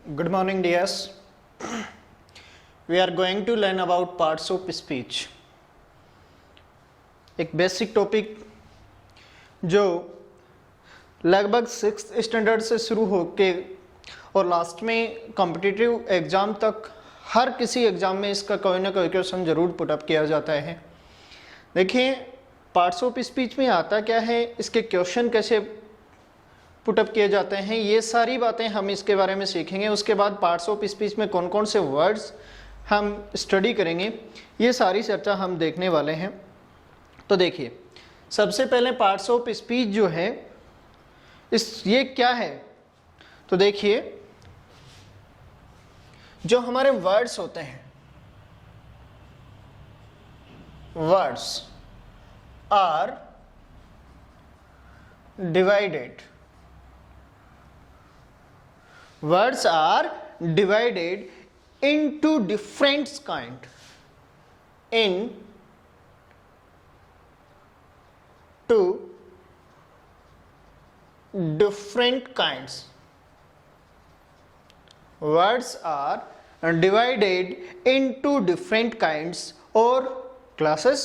Good morning, dears. We are going to learn about parts of speech. एक basic topic जो लगभग 6th standard से शुरू होके और लास्ट में कॉम्पिटिटिव एग्ज़ाम तक हर किसी एग्ज़ाम में इसका कोई ना कोई क्वेश्चन ज़रूर पुटअप किया जाता है। देखिए, पार्ट्स ऑफ स्पीच में आता क्या है, इसके क्वेश्चन कैसे पुटअप किए जाते हैं, ये सारी बातें हम इसके बारे में सीखेंगे। उसके बाद पार्ट्स ऑफ स्पीच में कौन कौन से वर्ड्स हम स्टडी करेंगे, ये सारी चर्चा हम देखने वाले हैं। तो देखिए, सबसे पहले पार्ट्स ऑफ स्पीच जो है ये क्या है, तो देखिए जो हमारे वर्ड्स होते हैं, words are divided, words are divided into different kind, into different kinds. Words are divided into different kinds और classes,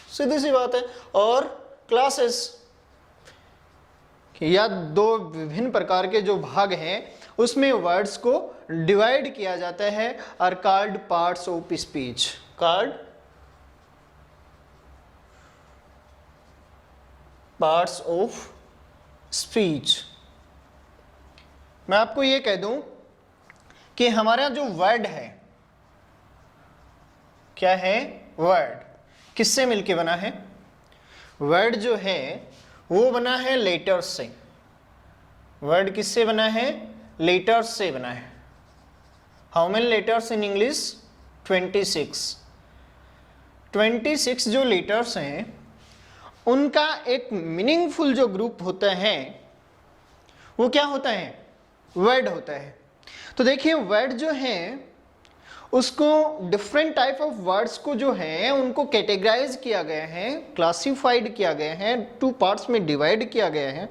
सीधी सी बात है, और classes या दो विभिन्न प्रकार के जो भाग हैं उसमें वर्ड्स को डिवाइड किया जाता है, are called parts of speech, called parts of speech. मैं आपको ये कह दूं कि हमारा जो वर्ड है, क्या है, वर्ड किससे मिलके बना है? वर्ड जो है वो बना है लेटर्स से। वर्ड किससे बना है? लेटर्स से बना है। How many letters in English? 26। 26 जो लेटर्स हैं उनका एक मीनिंगफुल जो ग्रुप होता है वो क्या होता है? वर्ड होता है। तो देखिए, वर्ड जो है उसको डिफरेंट टाइप ऑफ वर्ड्स को जो है उनको कैटेगराइज किया गया है, क्लासिफाइड किया गया है, 2 पार्ट्स में डिवाइड किया गया है।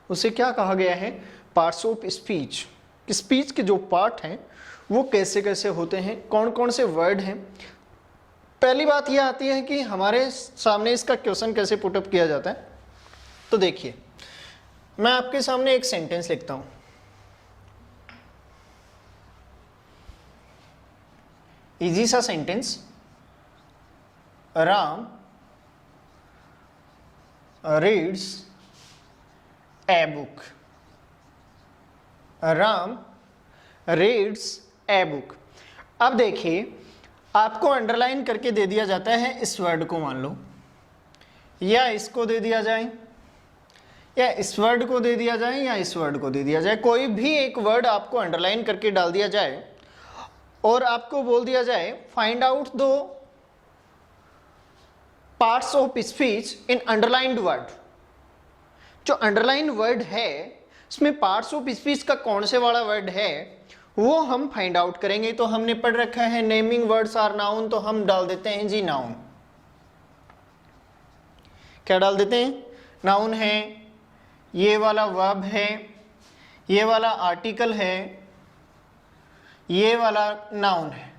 उसे क्या कहा गया है? Parts of speech. स्पीच के जो पार्ट हैं वो कैसे कैसे होते हैं, कौन कौन से वर्ड हैं। पहली बात यह आती है कि हमारे सामने इसका क्वेश्चन कैसे पुटअप किया जाता है। तो देखिए, मैं आपके सामने एक सेंटेंस लिखता हूं, इजी सा sentence, Ram reads a book. Ram reads a book. अब देखिए, आपको अंडरलाइन करके दे दिया जाता है इस वर्ड को, मान लो, या इसको दे दिया जाए, या इस वर्ड को दे दिया जाए, या इस वर्ड को दे दिया जाए। कोई भी एक वर्ड आपको अंडरलाइन करके डाल दिया जाए और आपको बोल दिया जाए find out the parts of speech in underlined word. जो अंडरलाइन वर्ड है उसमें पार्ट्स ऑफ स्पीच का कौन से वाला वर्ड है वो हम फाइंड आउट करेंगे। तो हमने पढ़ रखा है नेमिंग वर्ड्स आर नाउन, तो हम डाल देते हैं जी नाउन। क्या डाल देते हैं? नाउन है, ये वाला वर्ब है, ये वाला आर्टिकल है, ये वाला नाउन है।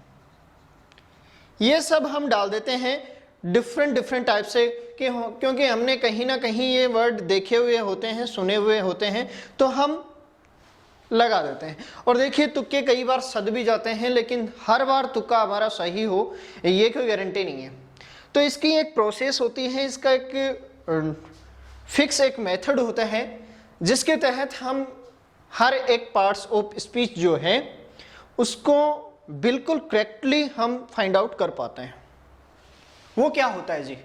ये सब हम डाल देते हैं डिफरेंट टाइप से, क्योंकि हमने कहीं ना कहीं ये वर्ड देखे हुए होते हैं, सुने हुए होते हैं, तो हम लगा देते हैं। और देखिए, तुक्के कई बार सद भी जाते हैं, लेकिन हर बार तुक्का हमारा सही हो ये कोई गारंटी नहीं है। तो इसकी एक प्रोसेस होती है, इसका एक फिक्स एक मेथड होता है जिसके तहत हम हर एक पार्ट्स ऑफ स्पीच जो है उसको बिल्कुल करेक्टली हम फाइंड आउट कर पाते हैं। वो क्या होता है जी?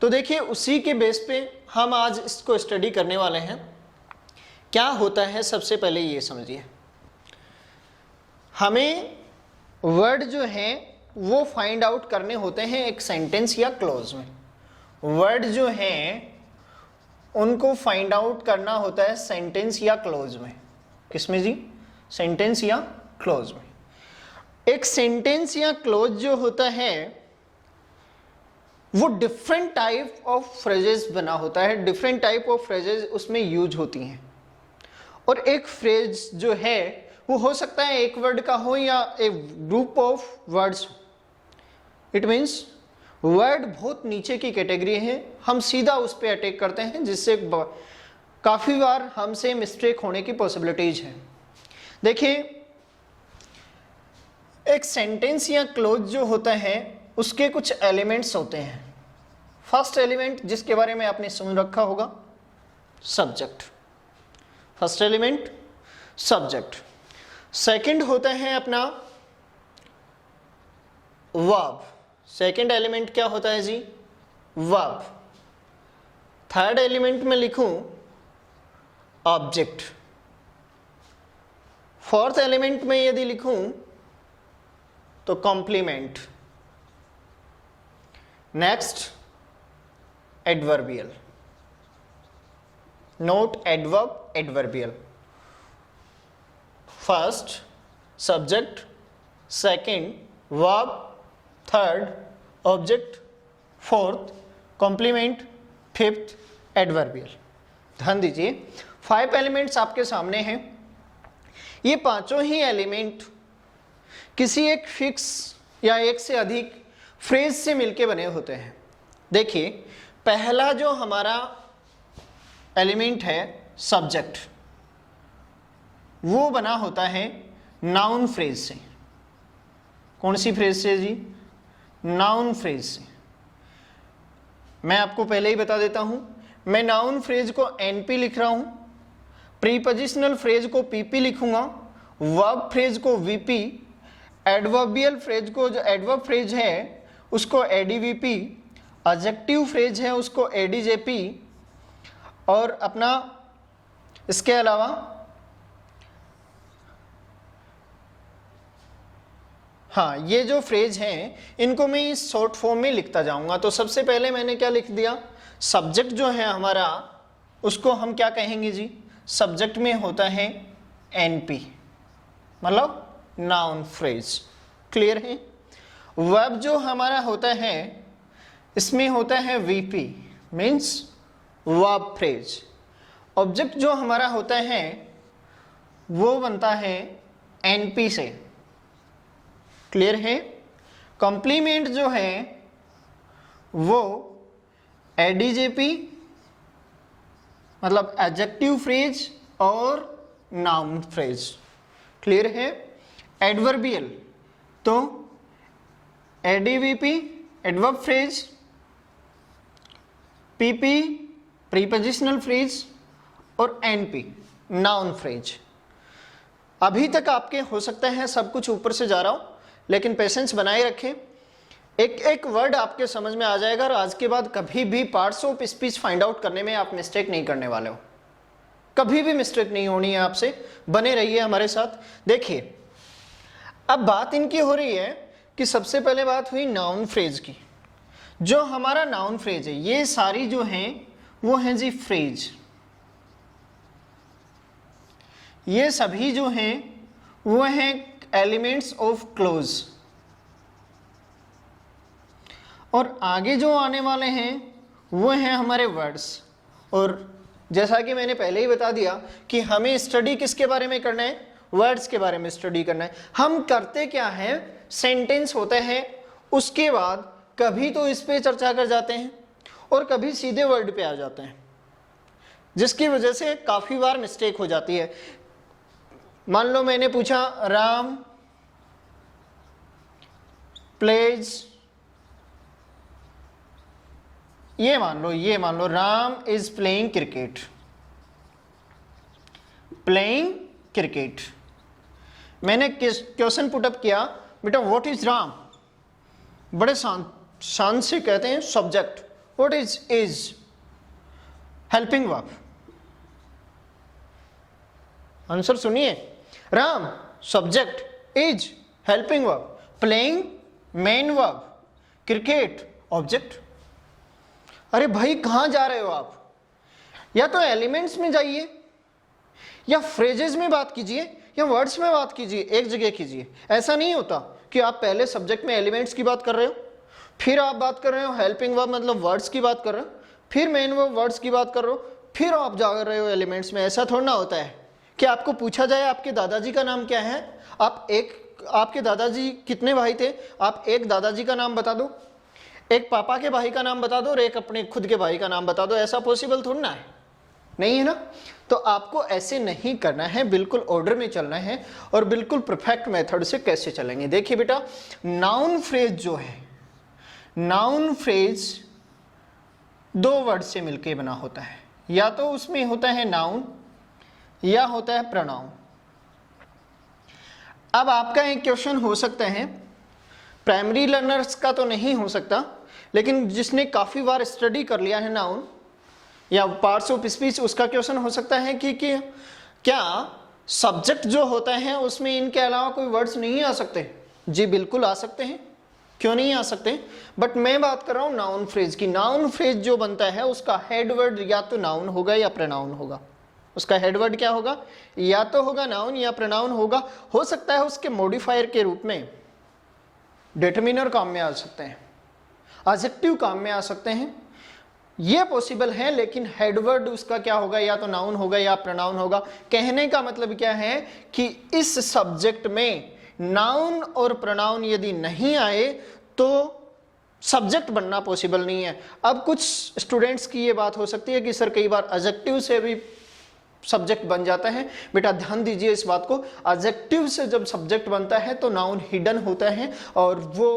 तो देखिए, उसी के बेस पे हम आज इसको स्टडी करने वाले हैं। क्या होता है, सबसे पहले ये समझिए, हमें वर्ड जो है वो फाइंड आउट करने होते हैं एक सेंटेंस या क्लोज में। वर्ड जो हैं उनको फाइंड आउट करना होता है सेंटेंस या क्लोज में। किसमें जी? सेंटेंस या क्लोज में। एक सेंटेंस या क्लोज जो होता है वो डिफरेंट टाइप ऑफ फ्रेजेस बना होता है, डिफरेंट टाइप ऑफ फ्रेजेस उसमें यूज होती हैं। और एक फ्रेज जो है वो हो सकता है एक वर्ड का हो या एक ग्रुप ऑफ वर्ड्स हो। इट मीन्स वर्ड बहुत नीचे की कैटेगरी है, हम सीधा उस पर अटैक करते हैं, जिससे काफी बार हमसे मिस्टेक होने की पॉसिबिलिटीज है। देखिए, एक सेंटेंस या क्लोज जो होता है उसके कुछ एलिमेंट्स होते हैं। फर्स्ट एलिमेंट जिसके बारे में आपने सुन रखा होगा, subject. First element subject. Second होता है अपना वर्ब। सेकंड एलिमेंट क्या होता है जी? वर्ब। थर्ड एलिमेंट में लिखूं ऑब्जेक्ट। फोर्थ एलिमेंट में यदि लिखूं तो complement. Next adverbial. Not adverb, adverbial. First subject, second verb, third object, fourth complement, fifth adverbial. ध्यान दीजिए, 5 एलिमेंट्स आपके सामने हैं। ये पांचों ही एलिमेंट किसी एक फिक्स या एक से अधिक फ्रेज से मिलके बने होते हैं। देखिए, पहला जो हमारा एलिमेंट है सब्जेक्ट, वो बना होता है नाउन फ्रेज से। कौन सी फ्रेज से जी? नाउन फ्रेज से। मैं आपको पहले ही बता देता हूं, मैं नाउन फ्रेज को एनपी लिख रहा हूं, प्रीपोजिशनल फ्रेज को पीपी लिखूंगा, वर्ब फ्रेज को वीपी, एडवर्बियल फ्रेज को, जो एडवर्ब फ्रेज है उसको एडीवीपी, एडजेक्टिव फ्रेज है उसको एडीजेपी, और अपना इसके अलावा हाँ, ये जो फ्रेज हैं इनको मैं इस शॉर्ट फॉर्म में लिखता जाऊंगा। तो सबसे पहले मैंने क्या लिख दिया? सब्जेक्ट जो है हमारा, उसको हम क्या कहेंगे जी? सब्जेक्ट में होता है एनपी, मतलब नाउन फ्रेज। क्लियर है? वर्ब जो हमारा होता है इसमें होता है VP, means verb phrase. Object जो हमारा होता है वो बनता है एनपी से। क्लियर है? कॉम्प्लीमेंट जो है वो एडीजेपी, मतलब एडजेक्टिव फ्रेज और नाउन फ्रेज। क्लियर है? एडवर्बियल तो ADVP, adverb phrase, PP, prepositional phrase, और एनपी, नाउन फ्रेज। अभी तक आपके हो सकता है सब कुछ ऊपर से जा रहा हो, लेकिन पेशेंस बनाए रखें, एक एक वर्ड आपके समझ में आ जाएगा, और आज के बाद कभी भी parts of speech find out करने में आप मिस्टेक नहीं करने वाले हो। कभी भी मिस्टेक नहीं होनी है आपसे, बने रहिए हमारे साथ। देखिए, अब बात इनकी हो रही है कि सबसे पहले बात हुई नाउन फ्रेज की। जो हमारा नाउन फ्रेज है, ये सारी जो हैं वो हैं जी फ्रेज। ये सभी जो हैं वो हैं एलिमेंट्स ऑफ क्लोज, और आगे जो आने वाले हैं वो हैं हमारे वर्ड्स। और जैसा कि मैंने पहले ही बता दिया कि हमें स्टडी किसके बारे में करना है? वर्ड्स के बारे में स्टडी करना है। हम करते क्या है, सेंटेंस होता है, उसके बाद कभी तो इस पे चर्चा कर जाते हैं और कभी सीधे वर्ड पे आ जाते हैं, जिसकी वजह से काफी बार मिस्टेक हो जाती है। मान लो मैंने पूछा राम प्लेज, ये मान लो Ram is playing cricket. Playing cricket, मैंने क्वेश्चन पुटअप किया, बेटा व्हाट इज राम? बड़े शान से कहते हैं subject, what is helping verb. Answer सुनिए, Ram subject, is helping verb, playing main verb, cricket object. अरे भाई कहां जा रहे हो आप? या तो एलिमेंट्स में जाइए, या फ्रेजेस में बात कीजिए, या वर्ड्स में बात कीजिए, एक जगह कीजिए। ऐसा नहीं होता कि आप पहले सब्जेक्ट में एलिमेंट्स की बात कर रहे हो, फिर आप बात कर रहे हो हेल्पिंग वर्ब मतलब वर्ड्स की बात कर रहे हो, फिर मेन वर्ब वर्ड्स की बात कर रहे हो, फिर आप जा रहे हो एलिमेंट्स में। ऐसा थोड़ा ना होता है कि आपको पूछा जाए आपके दादाजी का नाम क्या है, आपके दादाजी कितने भाई थे, आप एक दादाजी का नाम बता दो, एक पापा के भाई का नाम बता दो और एक अपने खुद के भाई का नाम बता दो। ऐसा पॉसिबल थोड़ा ना है, नहीं है ना। तो आपको ऐसे नहीं करना है, बिल्कुल ऑर्डर में चलना है और बिल्कुल परफेक्ट मेथड से कैसे चलेंगे। देखिए बेटा, नाउन फ्रेज जो है, नाउन फ्रेज दो वर्ड से मिलकर बना होता है, या तो उसमें होता है नाउन या होता है प्रोनाउन। अब आपका एक क्वेश्चन हो सकता है, प्राइमरी लर्नर्स का तो नहीं हो सकता, लेकिन जिसने काफी बार स्टडी कर लिया है नाउन या पार्ट्स ऑफ स्पीच, उसका क्वेश्चन हो सकता है कि क्या सब्जेक्ट जो होता है उसमें इनके अलावा कोई वर्ड्स नहीं आ सकते। जी बिल्कुल आ सकते हैं, क्यों नहीं आ सकते। बट मैं बात कर रहा हूं नाउन फ्रेज की। नाउन फ्रेज जो बनता है उसका हेड वर्ड या तो नाउन होगा या प्रोनाउन होगा। उसका हेड वर्ड क्या होगा, या तो होगा नाउन या प्रोनाउन होगा। हो सकता है उसके मॉडिफायर के रूप में डिटरमिनर काम में आ सकते हैं, एडजेक्टिव काम में आ सकते हैं, ये पॉसिबल है। लेकिन हेडवर्ड उसका क्या होगा, या तो नाउन होगा या प्रोनाउन होगा। कहने का मतलब क्या है कि इस सब्जेक्ट में नाउन और प्रोनाउन यदि नहीं आए तो सब्जेक्ट बनना पॉसिबल नहीं है। अब कुछ स्टूडेंट्स की ये बात हो सकती है कि सर कई बार एडजेक्टिव से भी सब्जेक्ट बन जाता है। बेटा ध्यान दीजिए इस बात को, एडजेक्टिव से जब सब्जेक्ट बनता है तो नाउन हिडन होता है और वो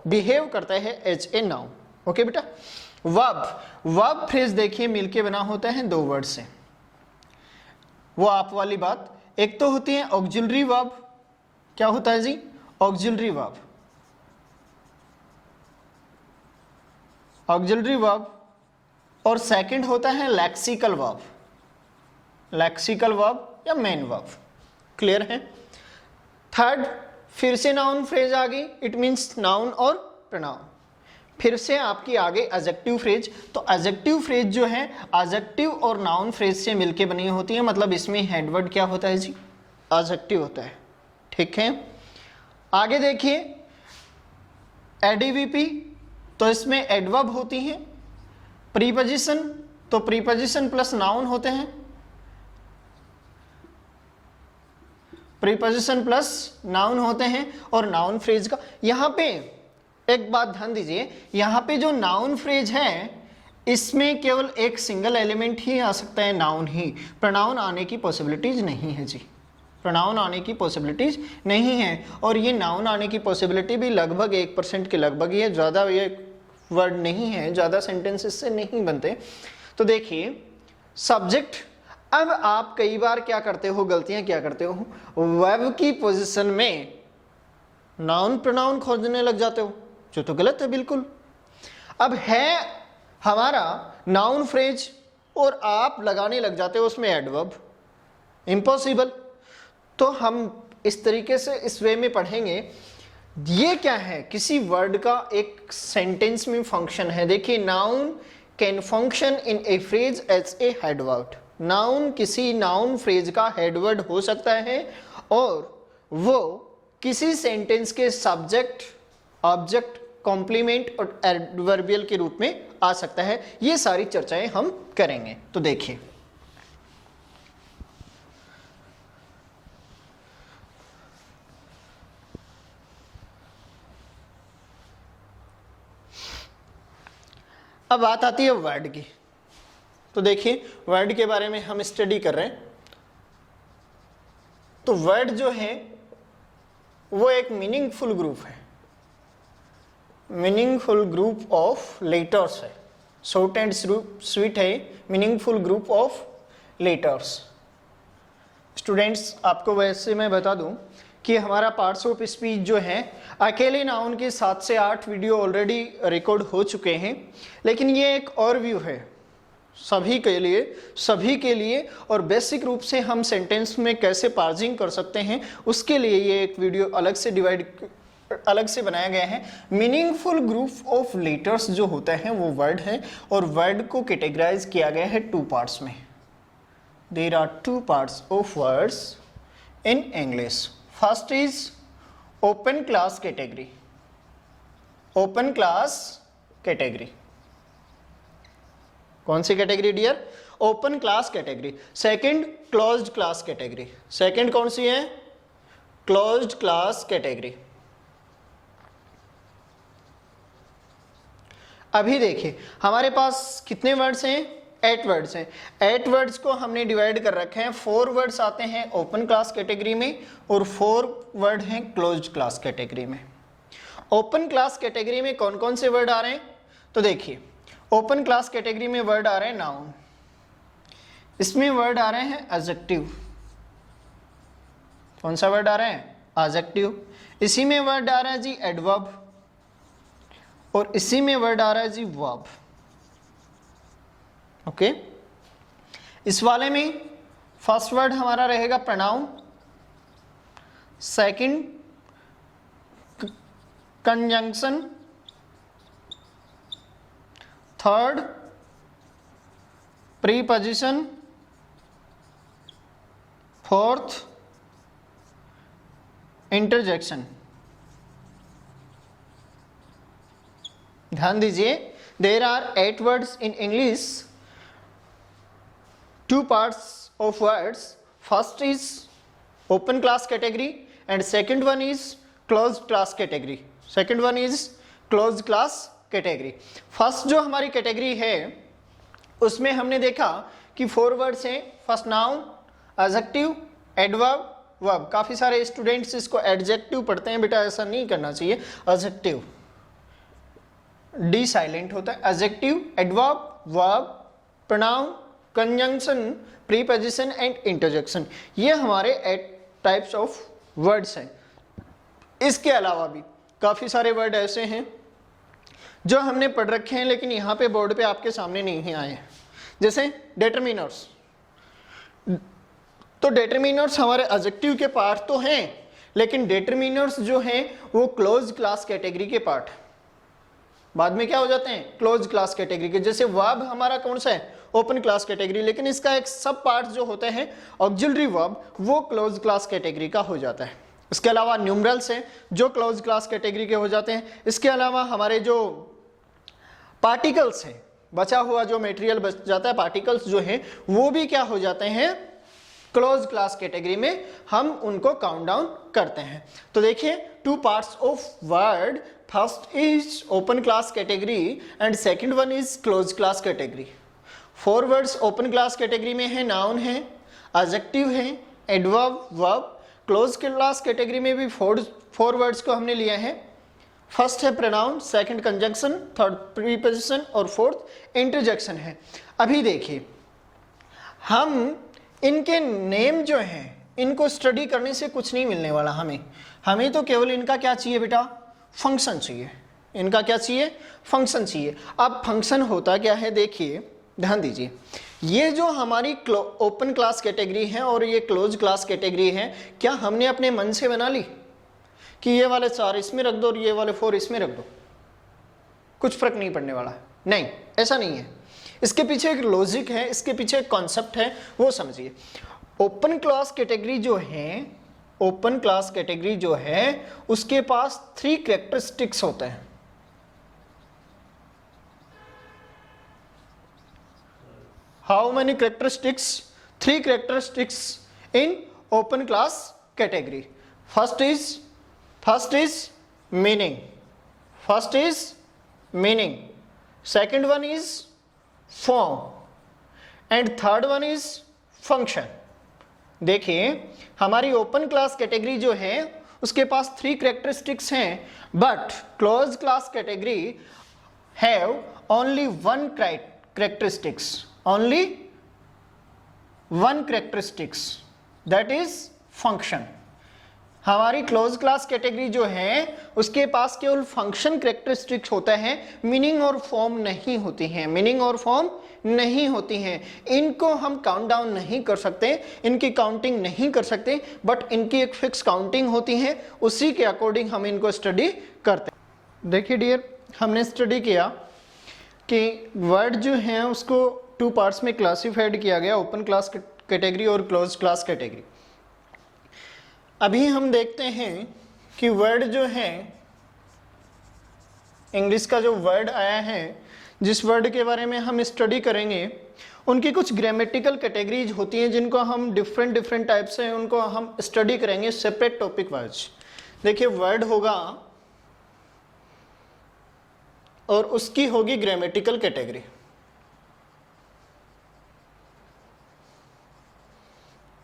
बिहेव करता है एज ए नाउन। ओके बेटा। वर्ब फ्रेज देखिए मिलके बना होता है दो वर्ड से। वो आप वाली बात, एक तो होती है ऑक्सिलरी वर्ब। क्या होता है जी, ऑक्सिलरी वर्ब, ऑक्सिलरी वर्ब। और सेकंड होता है लेक्सिकल वर्ब, लेक्सिकल वर्ब या मेन वर्ब। क्लियर है। थर्ड फिर से नाउन फ्रेज आ गई, इट मींस नाउन और प्रोनाउन। फिर से आपकी आगे एडजेक्टिव फ्रेज। तो एडजेक्टिव फ्रेज जो है एडजेक्टिव और नाउन फ्रेज से मिलके बनी होती है, मतलब इसमें हेडवर्ड क्या होता है जी, एडजेक्टिव होता है। ठीक है। आगे देखिए एडीवीपी, तो इसमें एडवर्ब होती है। प्रीपोजिशन, तो प्रीपोजिशन प्लस नाउन होते हैं, प्रीपोजिशन प्लस नाउन होते हैं। और नाउन फ्रेज का यहां पे एक बात ध्यान दीजिए, यहां पे जो नाउन फ्रेज है इसमें केवल एक सिंगल एलिमेंट ही आ सकता है, नाउन ही। प्रोनाउन आने की पॉसिबिलिटीज नहीं है जी, प्रोनाउन आने की पॉसिबिलिटीज नहीं है। और ये नाउन आने की पॉसिबिलिटी भी लगभग 1% के लगभग ही है, ज़्यादा ये वर्ड नहीं है, ज़्यादा सेंटेंसेस से नहीं बनते। तो देखिए सब्जेक्ट, अब आप कई बार क्या करते हो, गलतियां क्या करते हो, वर्ब की पोजीशन में नाउन प्रोनाउन खोजने लग जाते हो, जो तो गलत है बिल्कुल। अब है हमारा नाउन फ्रेज और आप लगाने लग जाते हो उसमें एडवर्ब, इम्पॉसिबल। तो हम इस तरीके से इस वे में पढ़ेंगे। ये क्या है, किसी वर्ड का एक सेंटेंस में फंक्शन है। देखिए noun can function in a phrase as a headword. Noun किसी नाउन फ्रेज का हेडवर्ड हो सकता है और वो किसी सेंटेंस के सब्जेक्ट, ऑब्जेक्ट, कॉम्प्लीमेंट और एडवर्बियल के रूप में आ सकता है। ये सारी चर्चाएं हम करेंगे। तो देखिए अब बात आती है वर्ड की। तो देखिए वर्ड के बारे में हम स्टडी कर रहे हैं। तो वर्ड जो है वो एक मीनिंगफुल ग्रुप है, मीनिंगफुल ग्रुप ऑफ लेटर्स है। शॉर्ट एंड स्वीट है, meaningful group of letters. Students आपको वैसे मैं बता दूं कि हमारा पार्ट्स ऑफ स्पीच जो है अकेले नाउन के 7 से 8 वीडियो ऑलरेडी रिकॉर्ड हो चुके हैं, लेकिन ये एक और व्यू है सभी के लिए। और बेसिक रूप से हम सेंटेंस में कैसे पार्जिंग कर सकते हैं उसके लिए ये एक वीडियो अलग से बनाया गया है। मीनिंगफुल ग्रुप ऑफ लेटर्स जो होता है वो वर्ड है, और वर्ड को कैटेगराइज किया गया है 2 पार्ट्स में। There are 2 parts of words in English. First is open class category, open class category. कौन सी category dear, open class category, second closed class category. Second कौन सी है? Closed class category. अभी देखिए हमारे पास कितने वर्ड्स हैं? 8 वर्ड्स हैं। 8 वर्ड्स को हमने डिवाइड कर रखे हैं। 4 वर्ड्स आते हैं ओपन क्लास कैटेगरी में और 4 वर्ड हैं क्लोज्ड क्लास कैटेगरी में। ओपन क्लास कैटेगरी में कौन कौन से वर्ड आ रहे हैं? तो देखिए ओपन क्लास कैटेगरी में वर्ड आ रहे हैं नाउन, इसमें वर्ड आ रहे हैं एडजेक्टिव। कौन सा वर्ड आ रहा है? एडजेक्टिव। इसी में वर्ड आ रहा है जी एडवर्ब और इसी में वर्ड आ रहा है जी वर्ब। ओके, इस वाले में फर्स्ट वर्ड हमारा रहेगा pronoun, second conjunction, third preposition, fourth interjection. ध्यान दीजिए, there are 8 words in English, 2 parts of words. First is open class category and second one is closed class category. Second one is closed class category. First जो हमारी category है उसमें हमने देखा कि 4 words हैं। First noun, adjective, adverb, verb. काफ़ी सारे स्टूडेंट्स इसको एडजेक्टिव पढ़ते हैं, बेटा ऐसा नहीं करना चाहिए। एडजेक्टिव डी साइलेंट होता है। Adjective, adverb, verb, pronoun, conjunction, preposition and interjection, ये हमारे 8 टाइप्स ऑफ वर्ड्स हैं। इसके अलावा भी काफ़ी सारे वर्ड ऐसे हैं जो हमने पढ़ रखे हैं लेकिन यहाँ पे बोर्ड पे आपके सामने नहीं आए हैं, जैसे डिटरमिनर्स। तो डिटरमिनर्स हमारे एडजेक्टिव के पार्ट तो हैं लेकिन डिटरमिनर्स जो हैं वो क्लोज क्लास कैटेगरी के पार्ट हैं, बाद में क्या हो जाते हैं? क्लोज क्लास कैटेगरी के। जैसे वर्ब हमारा कौन सा है? ओपन क्लास कैटेगरी, लेकिन इसका एक सब पार्ट जो होते हैं ऑक्सिलरी वर्ब, वो क्लोज क्लास कैटेगरी का हो जाता है। इसके अलावा न्यूमरल्स हैं जो क्लोज क्लास कैटेगरी के हो जाते हैं। इसके अलावा हमारे जो पार्टिकल्स हैं, बचा हुआ जो मटेरियल बच जाता है, पार्टिकल्स जो हैं वो भी क्या हो जाते हैं? क्लोज क्लास कैटेगरी में हम उनको काउंट डाउन करते हैं। तो देखिए 2 parts of word, first is open class category and second one is closed class category. 4 words open class category में है, नाउन है, एडजेक्टिव है, adverb, verb. Close class category में भी 4 वर्ड्स को हमने लिया है। फर्स्ट है pronoun, second conjunction, third preposition और फोर्थ इंटरजेक्शन है। अभी देखिए हम इनके नेम जो हैं इनको स्टडी करने से कुछ नहीं मिलने वाला हमें तो केवल इनका क्या चाहिए बेटा? फंक्शन चाहिए। इनका क्या चाहिए? फंक्शन चाहिए। अब फंक्शन होता क्या है देखिए, ध्यान दीजिए। ये जो हमारी ओपन क्लास कैटेगरी है और ये क्लोज क्लास कैटेगरी है, क्या हमने अपने मन से बना ली कि ये वाले 4 इसमें रख दो और ये वाले 4 इसमें रख दो? कुछ फर्क नहीं पड़ने वाला है। नहीं, ऐसा नहीं है। इसके पीछे एक लॉजिक है, इसके पीछे एक कॉन्सेप्ट है, वो समझिए। ओपन क्लास कैटेगरी जो है, ओपन क्लास कैटेगरी जो है उसके पास 3 कैरेक्टरिस्टिक्स होते हैं। How many characteristics? 3 characteristics in open class category. First is meaning, first is meaning, second one is form and third one is function. देखिए हमारी ओपन क्लास कैटेगरी जो है उसके पास 3 कैरेक्टरिस्टिक्स हैं, but close class category have only 1 characteristics, only 1 characteristics, that is function। हमारी close class category जो है उसके पास केवल फंक्शन कैरेक्टरिस्टिक्स होता है, मीनिंग और फॉर्म नहीं होती हैं, मीनिंग और फॉर्म नहीं होती हैं। इनको हम काउंट डाउन नहीं कर सकते, इनकी काउंटिंग नहीं कर सकते, बट इनकी एक फिक्स काउंटिंग होती है, उसी के अकॉर्डिंग हम इनको स्टडी करते हैं। देखिए डियर, हमने स्टडी किया कि वर्ड जो हैं उसको 2 पार्ट्स में क्लासिफाइड किया गया, ओपन क्लास कैटेगरी और क्लोज क्लास कैटेगरी। अभी हम देखते हैं कि वर्ड जो है, इंग्लिश का जो वर्ड आया है जिस वर्ड के बारे में हम स्टडी करेंगे उनकी कुछ ग्रामेटिकल कैटेगरीज होती हैं जिनको हम डिफरेंट टाइप से उनको हम स्टडी करेंगे सेपरेट टॉपिक वाइज। देखिए वर्ड होगा और उसकी होगी ग्रामेटिकल कैटेगरी।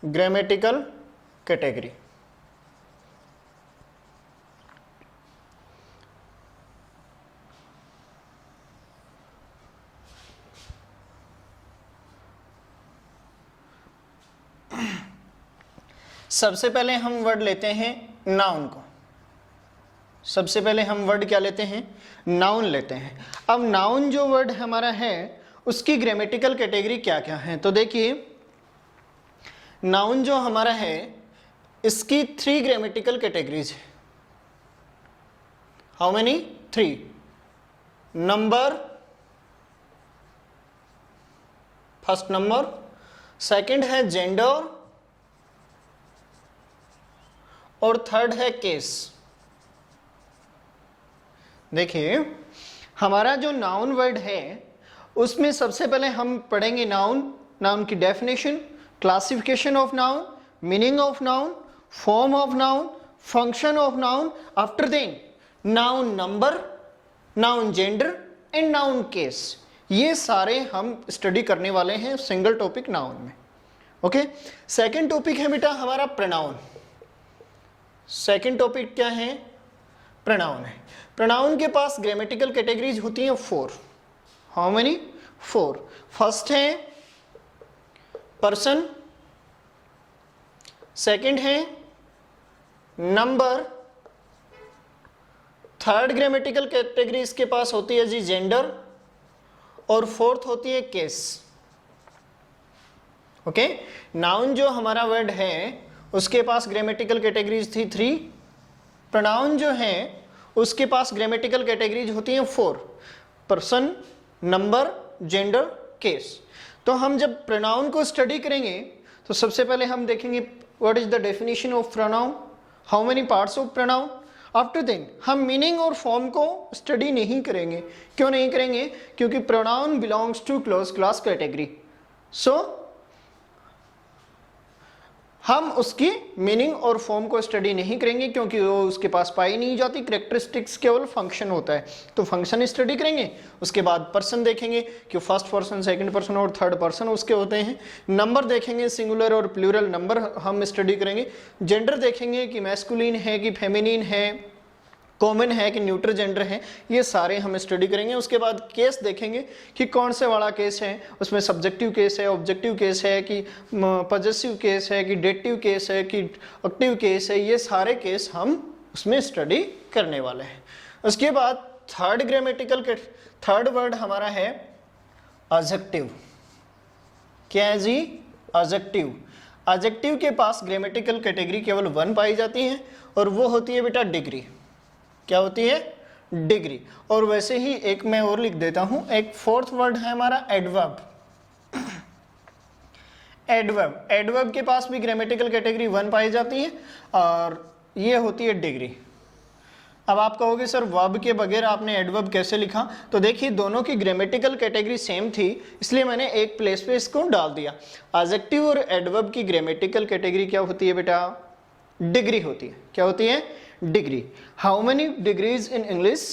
ग्रामेटिकल कैटेगरी सबसे पहले हम वर्ड लेते हैं नाउन को। सबसे पहले हम वर्ड क्या लेते हैं? नाउन लेते हैं। अब नाउन जो वर्ड हमारा है उसकी ग्रामेटिकल कैटेगरी क्या क्या है? तो देखिए नाउन जो हमारा है इसकी 3 ग्रामेटिकल कैटेगरीज है। How many? 3। Number, first number, second है जेंडर और थर्ड है केस। देखिए हमारा जो नाउन वर्ड है उसमें सबसे पहले हम पढ़ेंगे नाउन, नाउन की definition, classification of noun, meaning of noun, form of noun, function of noun, after then noun number, noun gender and noun case. ये सारे हम स्टडी करने वाले हैं सिंगल टॉपिक नाउन में। ओके, सेकंड टॉपिक है बेटा हमारा प्रोनाउन। सेकंड टॉपिक क्या है? प्रोनाउन है। प्रोनाउन के पास ग्रामेटिकल कैटेगरीज होती हैं 4। How many? 4। फर्स्ट है पर्सन, सेकंड है नंबर, थर्ड ग्रामेटिकल कैटेगरी इसके पास होती है जी जेंडर और फोर्थ होती है केस। ओके, नाउन जो हमारा वर्ड है उसके पास ग्रामेटिकल कैटेगरीज थी 3। प्रोनाउन जो है उसके पास ग्रामेटिकल कैटेगरीज होती हैं 4। Person, number, gender, case. तो हम जब प्रोनाउन को स्टडी करेंगे तो सबसे पहले हम देखेंगे what is the definition of pronoun, how many parts of pronoun. After then हम मीनिंग और फॉर्म को स्टडी नहीं करेंगे। क्यों नहीं करेंगे? क्योंकि pronoun belongs to close class category. So हम उसकी मीनिंग और फॉर्म को स्टडी नहीं करेंगे क्योंकि वो उसके पास पाई नहीं जाती। कैरेक्टरिस्टिक्स केवल फंक्शन होता है, तो फंक्शन स्टडी करेंगे। उसके बाद पर्सन देखेंगे कि फर्स्ट पर्सन, सेकंड पर्सन और थर्ड पर्सन उसके होते हैं। नंबर देखेंगे, सिंगुलर और प्लूरल नंबर हम स्टडी करेंगे। जेंडर देखेंगे कि मैस्कुलिन है कि फेमिनिन है, कॉमन है कि न्यूट्रल जेंडर है, ये सारे हम स्टडी करेंगे। उसके बाद केस देखेंगे कि कौन से वाला केस है, उसमें सब्जेक्टिव केस है, ऑब्जेक्टिव केस है कि पॉजेसिव केस है कि डेटिव केस है कि एक्टिव केस है, ये सारे केस हम उसमें स्टडी करने वाले हैं। उसके बाद थर्ड ग्रामेटिकल के थर्ड वर्ड हमारा है एडजेक्टिव। क्या है जी? एडजेक्टिव। एडजेक्टिव के पास ग्रामेटिकल कैटेगरी केवल 1 पाई जाती है और वो होती है बेटा डिग्री। क्या होती है? डिग्री। और वैसे ही एक मैं और लिख देता हूं, एक फोर्थ वर्ड है हमारा एडवर्ब। एडवर्ब, एडवर्ब के पास भी ग्रामेटिकल कैटेगरी 1 पाई जाती है और ये होती है डिग्री। अब आप कहोगे सर वर्ब के बगैर आपने एडवर्ब कैसे लिखा? तो देखिए दोनों की ग्रामेटिकल कैटेगरी सेम थी इसलिए मैंने एक प्लेस पे इसको डाल दिया। एडजेक्टिव और एडवर्ब की ग्रामेटिकल कैटेगरी क्या होती है बेटा? डिग्री होती है। क्या होती है? Degree. How many degrees in English?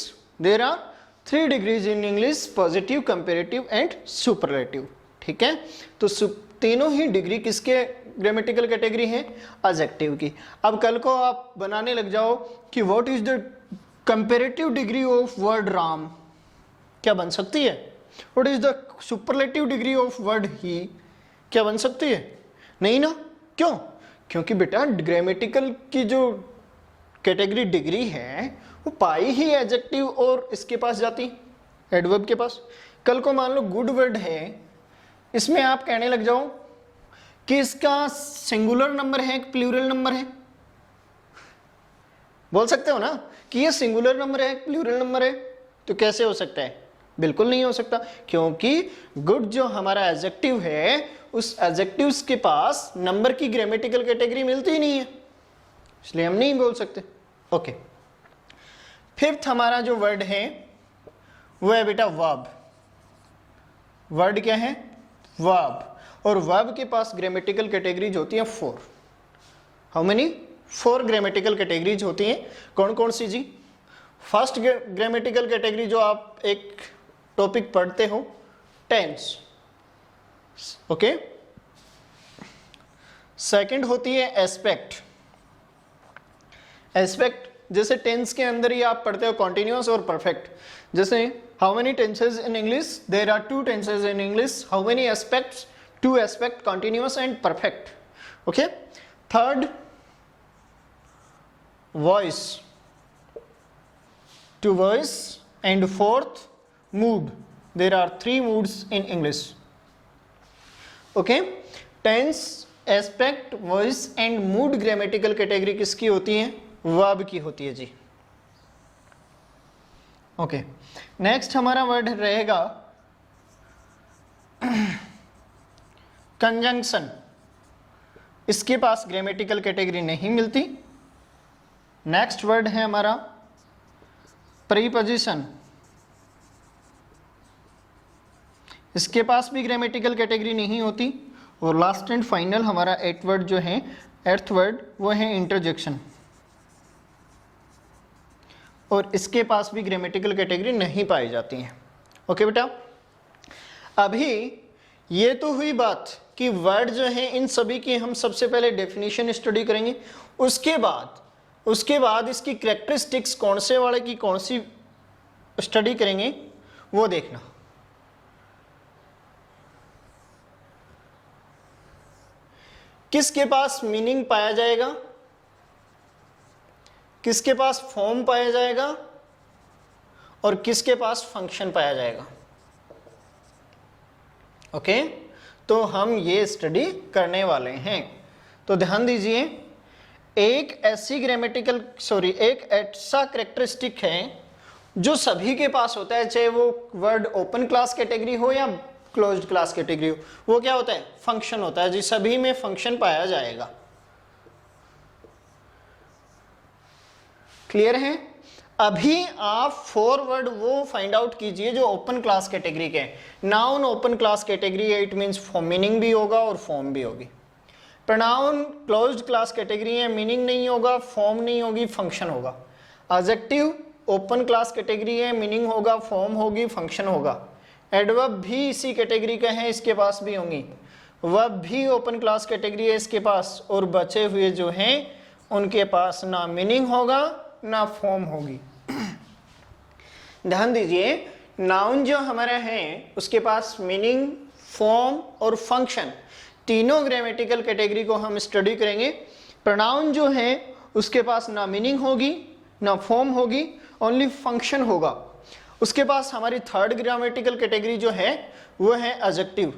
There are 3 degrees in English, positive, comparative and superlative. ठीक है, तो तीनों ही डिग्री किसके ग्रामेटिकल कैटेगरी है? एडजेक्टिव की। अब कल को आप बनाने लग जाओ कि what is the comparative degree of word Ram, क्या बन सकती है? What is the superlative degree of word he, क्या बन सकती है? नहीं ना। क्यों? क्योंकि बेटा ग्रामेटिकल की जो कैटेगरी डिग्री है वो पाई ही एडजेक्टिव और इसके पास जाती, एडवर्ब के पास। कल को मान लो गुड वर्ड है, इसमें आप कहने लग जाओ कि इसका सिंगुलर नंबर है कि प्लूरल नंबर है, बोल सकते हो ना कि ये सिंगुलर नंबर है प्लूरल नंबर है, तो कैसे हो सकता है? बिल्कुल नहीं हो सकता, क्योंकि गुड जो हमारा एडजेक्टिव है उस एडजेक्टिव्स के पास नंबर की ग्रामेटिकल कैटेगरी मिलती ही नहीं है, इसलिए हम नहीं बोल सकते। ओके, फिफ्थ हमारा जो वर्ड है वो है बेटा वर्ब। वर्ड क्या है? वर्ब। और वर्ब के पास ग्रामेटिकल कैटेगरीज होती हैं 4। How many? 4 ग्रामेटिकल कैटेगरीज होती हैं। कौन कौन सी जी? फर्स्ट ग्रामेटिकल कैटेगरी जो आप एक टॉपिक पढ़ते हो, टेंस, ओके। सेकंड होती है एस्पेक्ट। एस्पेक्ट जैसे टेंस के अंदर ही आप पढ़ते हो कॉन्टिन्यूअस और परफेक्ट। जैसे how many tenses in English? There are 2 tenses in English. How many aspects? 2 aspect, continuous and perfect, okay. Third voice, to voice, and fourth mood. There are 3 moods in English, okay. Tense, aspect, voice and mood grammatical category किसकी होती है? verb की होती है जी, okay. Next हमारा word रहेगा conjunction. इसके पास grammatical category नहीं मिलती। नेक्स्ट वर्ड है हमारा प्रीपोजिशन। इसके पास भी ग्रामेटिकल कैटेगरी नहीं होती। और लास्ट एंड फाइनल हमारा 8th वर्ड जो है, 8th वर्ड, वो है इंटरजेक्शन। और इसके पास भी ग्रामेटिकल कैटेगरी नहीं पाई जाती है, ओके बेटा। अभी ये तो हुई बात कि वर्ड जो है इन सभी की हम सबसे पहले डेफिनेशन स्टडी करेंगे। उसके बाद इसकी कैरेक्टरिस्टिक्स कौन से वाले की कौन सी स्टडी करेंगे वो देखना। किसके पास मीनिंग पाया जाएगा, किसके पास फॉर्म पाया जाएगा और किसके पास फंक्शन पाया जाएगा, ओके। तो हम ये स्टडी करने वाले हैं। तो ध्यान दीजिए, एक ऐसा कैरेक्टरिस्टिक है जो सभी के पास होता है, चाहे वो वर्ड ओपन क्लास कैटेगरी हो या क्लोज्ड क्लास कैटेगरी हो। वो क्या होता है? फंक्शन होता है जी। सभी में फंक्शन पाया जाएगा। क्लियर है? अभी आप 4 वर्ड वो फाइंड आउट कीजिए जो ओपन क्लास कैटेगरी के हैं। नाउन ओपन क्लास कैटेगरी है, इट मीन्स मीनिंग भी होगा और फॉर्म भी होगी। प्रोनाउन क्लोज्ड क्लास कैटेगरी है, मीनिंग नहीं होगा, फॉर्म नहीं होगी, फंक्शन होगा। एडजेक्टिव ओपन क्लास कैटेगरी है, मीनिंग होगा, फॉर्म होगी, फंक्शन होगा। एडवर्ब भी इसी कैटेगरी का है, इसके पास भी होंगी। वर्ब भी ओपन क्लास कैटेगरी है इसके पास, और बचे हुए जो हैं उनके पास ना मीनिंग होगा ना फॉर्म होगी। ध्यान दीजिए, नाउन जो हमारा है उसके पास मीनिंग, फॉर्म और फंक्शन तीनों ग्रामेटिकल कैटेगरी को हम स्टडी करेंगे। प्रोनाउन जो है उसके पास ना मीनिंग होगी ना फॉर्म होगी, ओनली फंक्शन होगा। उसके पास हमारी थर्ड ग्रामेटिकल कैटेगरी जो है वो है एडजेक्टिव।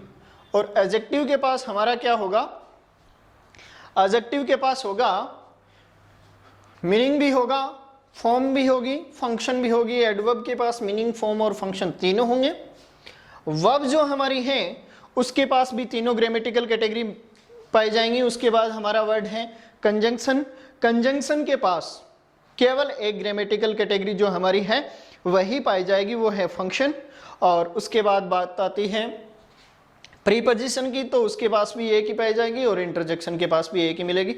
और एडजेक्टिव के पास हमारा क्या होगा? एडजेक्टिव के पास होगा मीनिंग भी होगा, फॉर्म भी होगी, फंक्शन भी होगी। एडवर्ब के पास मीनिंग, फॉर्म और फंक्शन तीनों होंगे। वर्ब जो हमारी है उसके पास भी तीनों ग्रामेटिकल कैटेगरी पाई जाएंगी। उसके बाद हमारा वर्ड है कंजंक्शन। कंजंक्शन के पास केवल एक ग्रामेटिकल कैटेगरी जो हमारी है वही पाई जाएगी, वो है फंक्शन। और उसके बाद बात आती है प्रीपोजिशन की, तो उसके पास भी एक ही पाई जाएगी और इंटरजेक्शन के पास भी एक ही मिलेगी।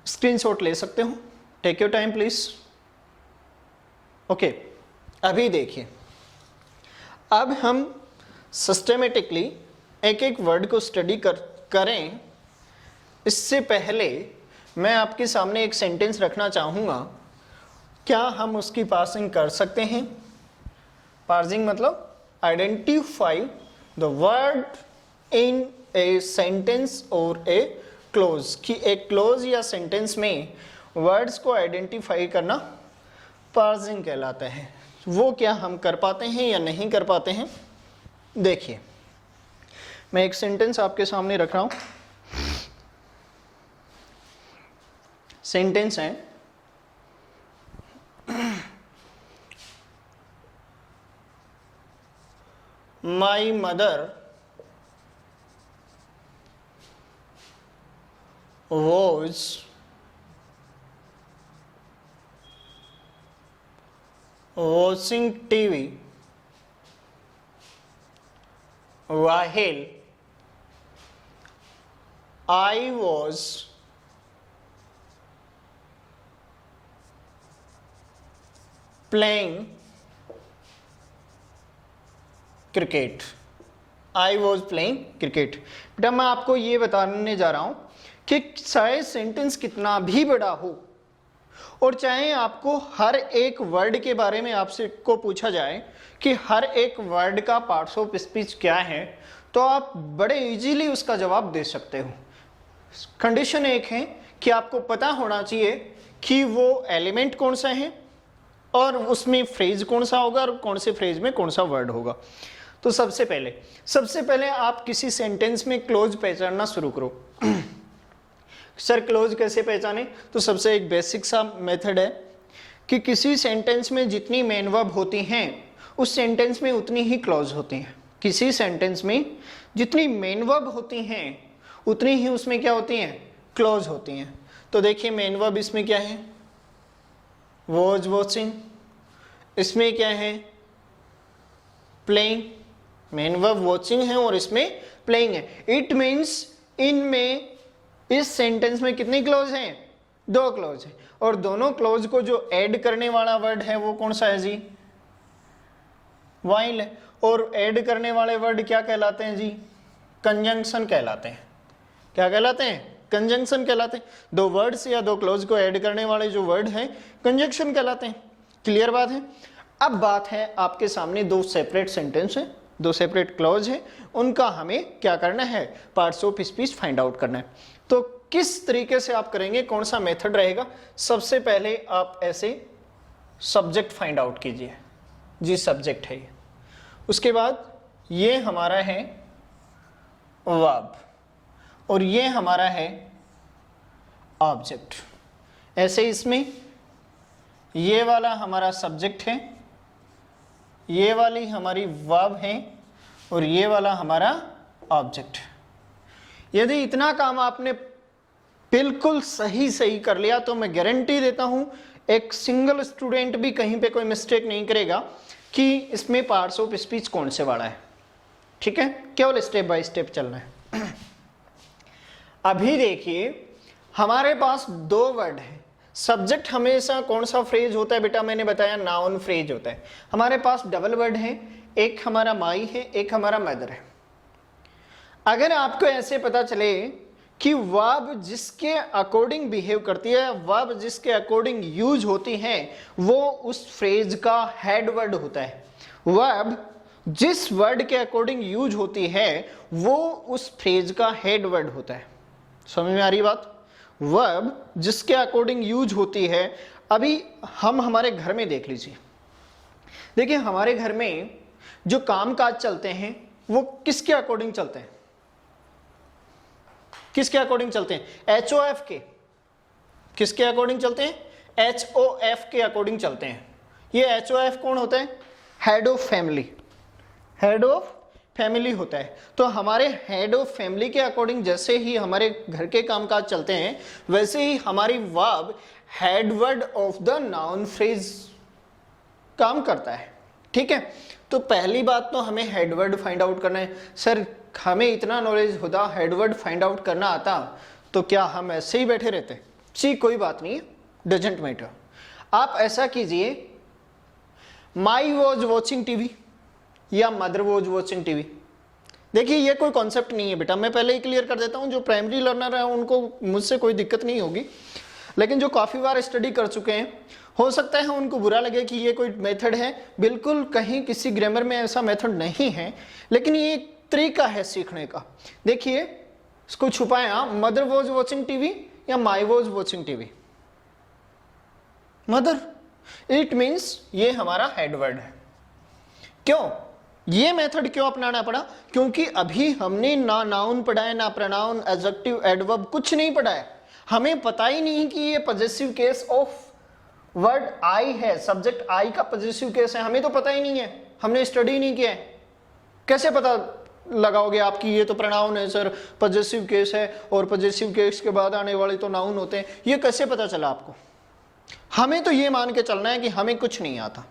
स्क्रीनशॉट ले सकते हो, take your time please, okay. अभी देखिए, अब हम सिस्टमेटिकली एक एक वर्ड को स्टडी करें। इससे पहले मैं आपके सामने एक सेंटेंस रखना चाहूँगा, क्या हम उसकी पार्सिंग कर सकते हैं? पार्सिंग मतलब identify the word in a sentence और ए क्लोज, कि एक क्लोज या सेंटेंस में वर्ड्स को आइडेंटिफाई करना पार्सिंग कहलाता है। वो क्या हम कर पाते हैं या नहीं कर पाते हैं? देखिए, मैं एक सेंटेंस आपके सामने रख रहा हूं। सेंटेंस है my mother was watching TV while I was playing cricket, I was playing cricket. बेटा मैं आपको ये बताने जा रहा हूं कि चाहे सेंटेंस कितना भी बड़ा हो और चाहे आपको हर एक वर्ड के बारे में आपसे को पूछा जाए कि हर एक वर्ड का पार्ट्स ऑफ स्पीच क्या है, तो आप बड़े इजीली उसका जवाब दे सकते हो। कंडीशन एक है कि आपको पता होना चाहिए कि वो एलिमेंट कौन सा है और उसमें फ्रेज कौन सा होगा और कौन से फ्रेज में कौन सा वर्ड होगा। तो सबसे पहले आप किसी सेंटेंस में क्लोज पहचानना शुरू करो। सर क्लोज कैसे पहचाने? तो सबसे एक बेसिक सा मेथड है कि किसी सेंटेंस में जितनी मेन वर्ब होती हैं उस सेंटेंस में उतनी ही क्लोज होती हैं। किसी सेंटेंस में जितनी मेन वर्ब होती हैं उतनी ही उसमें क्या होती हैं? क्लोज होती हैं। तो देखिए मेन वर्ब इसमें क्या है? Was watching. इसमें क्या है? प्लेइंग। मेन वर्ब वॉचिंग है और इसमें प्लेइंग है। इट मीन्स इनमें इस सेंटेंस में कितनी क्लोज हैं? 2 क्लोज है। और दोनों क्लोज को जो ऐड करने वाला वर्ड है वो कौन सा है जी? वाइल है। और ऐड करने वाले वर्ड क्या कहलाते हैं जी? कंजंक्शन कहलाते हैं। क्या कहलाते हैं? कंजंक्शन कहलाते हैं। 2 वर्ड्स या 2 क्लोज को ऐड करने वाले जो वर्ड हैं कंजंक्शन कहलाते हैं। क्लियर बात है? अब बात है आपके सामने 2 सेपरेट सेंटेंस है, 2 सेपरेट क्लॉज है, उनका हमें क्या करना है? Parts of speech find out करना है। तो किस तरीके से आप करेंगे? कौन सा मेथड रहेगा? सबसे पहले आप ऐसे सब्जेक्ट फाइंड आउट कीजिए जी, सब्जेक्ट है ये। उसके बाद ये हमारा है वर्ब और ये हमारा है ऑब्जेक्ट। ऐसे इसमें ये वाला हमारा सब्जेक्ट है, ये वाली हमारी वर्ब है और ये वाला हमारा ऑब्जेक्ट। यदि इतना काम आपने बिल्कुल सही कर लिया तो मैं गारंटी देता हूं एक सिंगल स्टूडेंट भी कहीं पे कोई मिस्टेक नहीं करेगा कि इसमें पार्ट्स ऑफ स्पीच कौन से वाला है। ठीक है, केवल स्टेप बाय स्टेप चलना है। अभी देखिए हमारे पास 2 वर्ड है। सब्जेक्ट हमेशा कौन सा फ्रेज होता है बेटा? मैंने बताया नाउन फ्रेज होता है। हमारे पास डबल वर्ड है, एक हमारा माई है, एक हमारा मदर है। अगर आपको ऐसे पता चले कि वर्ब जिसके अकॉर्डिंग बिहेव करती है, वर्ब जिसके अकॉर्डिंग यूज होती है, वो उस फ्रेज का हेड वर्ड होता है। वर्ब जिस वर्ड के अकॉर्डिंग यूज होती है वो उस फ्रेज का हेड वर्ड होता है। समझ में आ रही बात? वर्ब जिसके अकॉर्डिंग यूज होती है। अभी हम हमारे घर में देख लीजिए, देखिए हमारे घर में जो काम काज चलते हैं वो किसके अकॉर्डिंग चलते हैं? किसके अकॉर्डिंग चलते हैं? HOF के। किसके अकॉर्डिंग चलते हैं? HOF के अकॉर्डिंग चलते हैं। ये HOF कौन होता है? Head of family. Head of family होता है। तो हमारे हेड ऑफ फैमिली के अकॉर्डिंग जैसे ही हमारे घर के कामकाज चलते हैं वैसे ही हमारी verb head word of the noun phrase काम करता है। ठीक है, तो पहली बात तो हमें हेड वर्ड फाइंड आउट करना है। सर हमें इतना नॉलेज होता, हेड वर्ड फाइंड आउट करना आता, तो क्या हम ऐसे ही बैठे रहते? जी कोई बात नहीं, डजंट मैटर। आप ऐसा कीजिए, माई वॉज वॉचिंग टीवी या मदर वॉज वॉचिंग टीवी। देखिए ये कोई कॉन्सेप्ट नहीं है बेटा, मैं पहले ही क्लियर कर देता हूं। जो प्राइमरी लर्नर है उनको मुझसे कोई दिक्कत नहीं होगी, लेकिन जो काफ़ी बार स्टडी कर चुके हैं हो सकता है उनको बुरा लगे कि ये कोई मेथड है। बिल्कुल कहीं किसी ग्रामर में ऐसा मेथड नहीं है, लेकिन ये एक तरीका है सीखने का। देखिए इसको छुपाया, मदर वॉज वॉचिंग टीवी या माई was watching TV? Mother. It means ये हमारा हेडवर्ड है। क्यों ये मेथड क्यों अपनाना पड़ा? क्योंकि अभी हमने ना नाउन पढ़ा है, ना प्रोनाउन, एडजेक्टिव, एडवर्ब, कुछ नहीं पढ़ा है। हमें पता ही नहीं कि ये possessive case of word I है, सब्जेक्ट आई का पॉजेसिव केस है। हमें तो पता ही नहीं है, हमने स्टडी नहीं किया है। कैसे पता लगाओगे आप कि ये तो प्रोनाउन है सर, पॉजेसिव केस है और पॉजेसिव केस के बाद आने वाले तो नाउन होते हैं? ये कैसे पता चला आपको? हमें तो ये मान के चलना है कि हमें कुछ नहीं आता,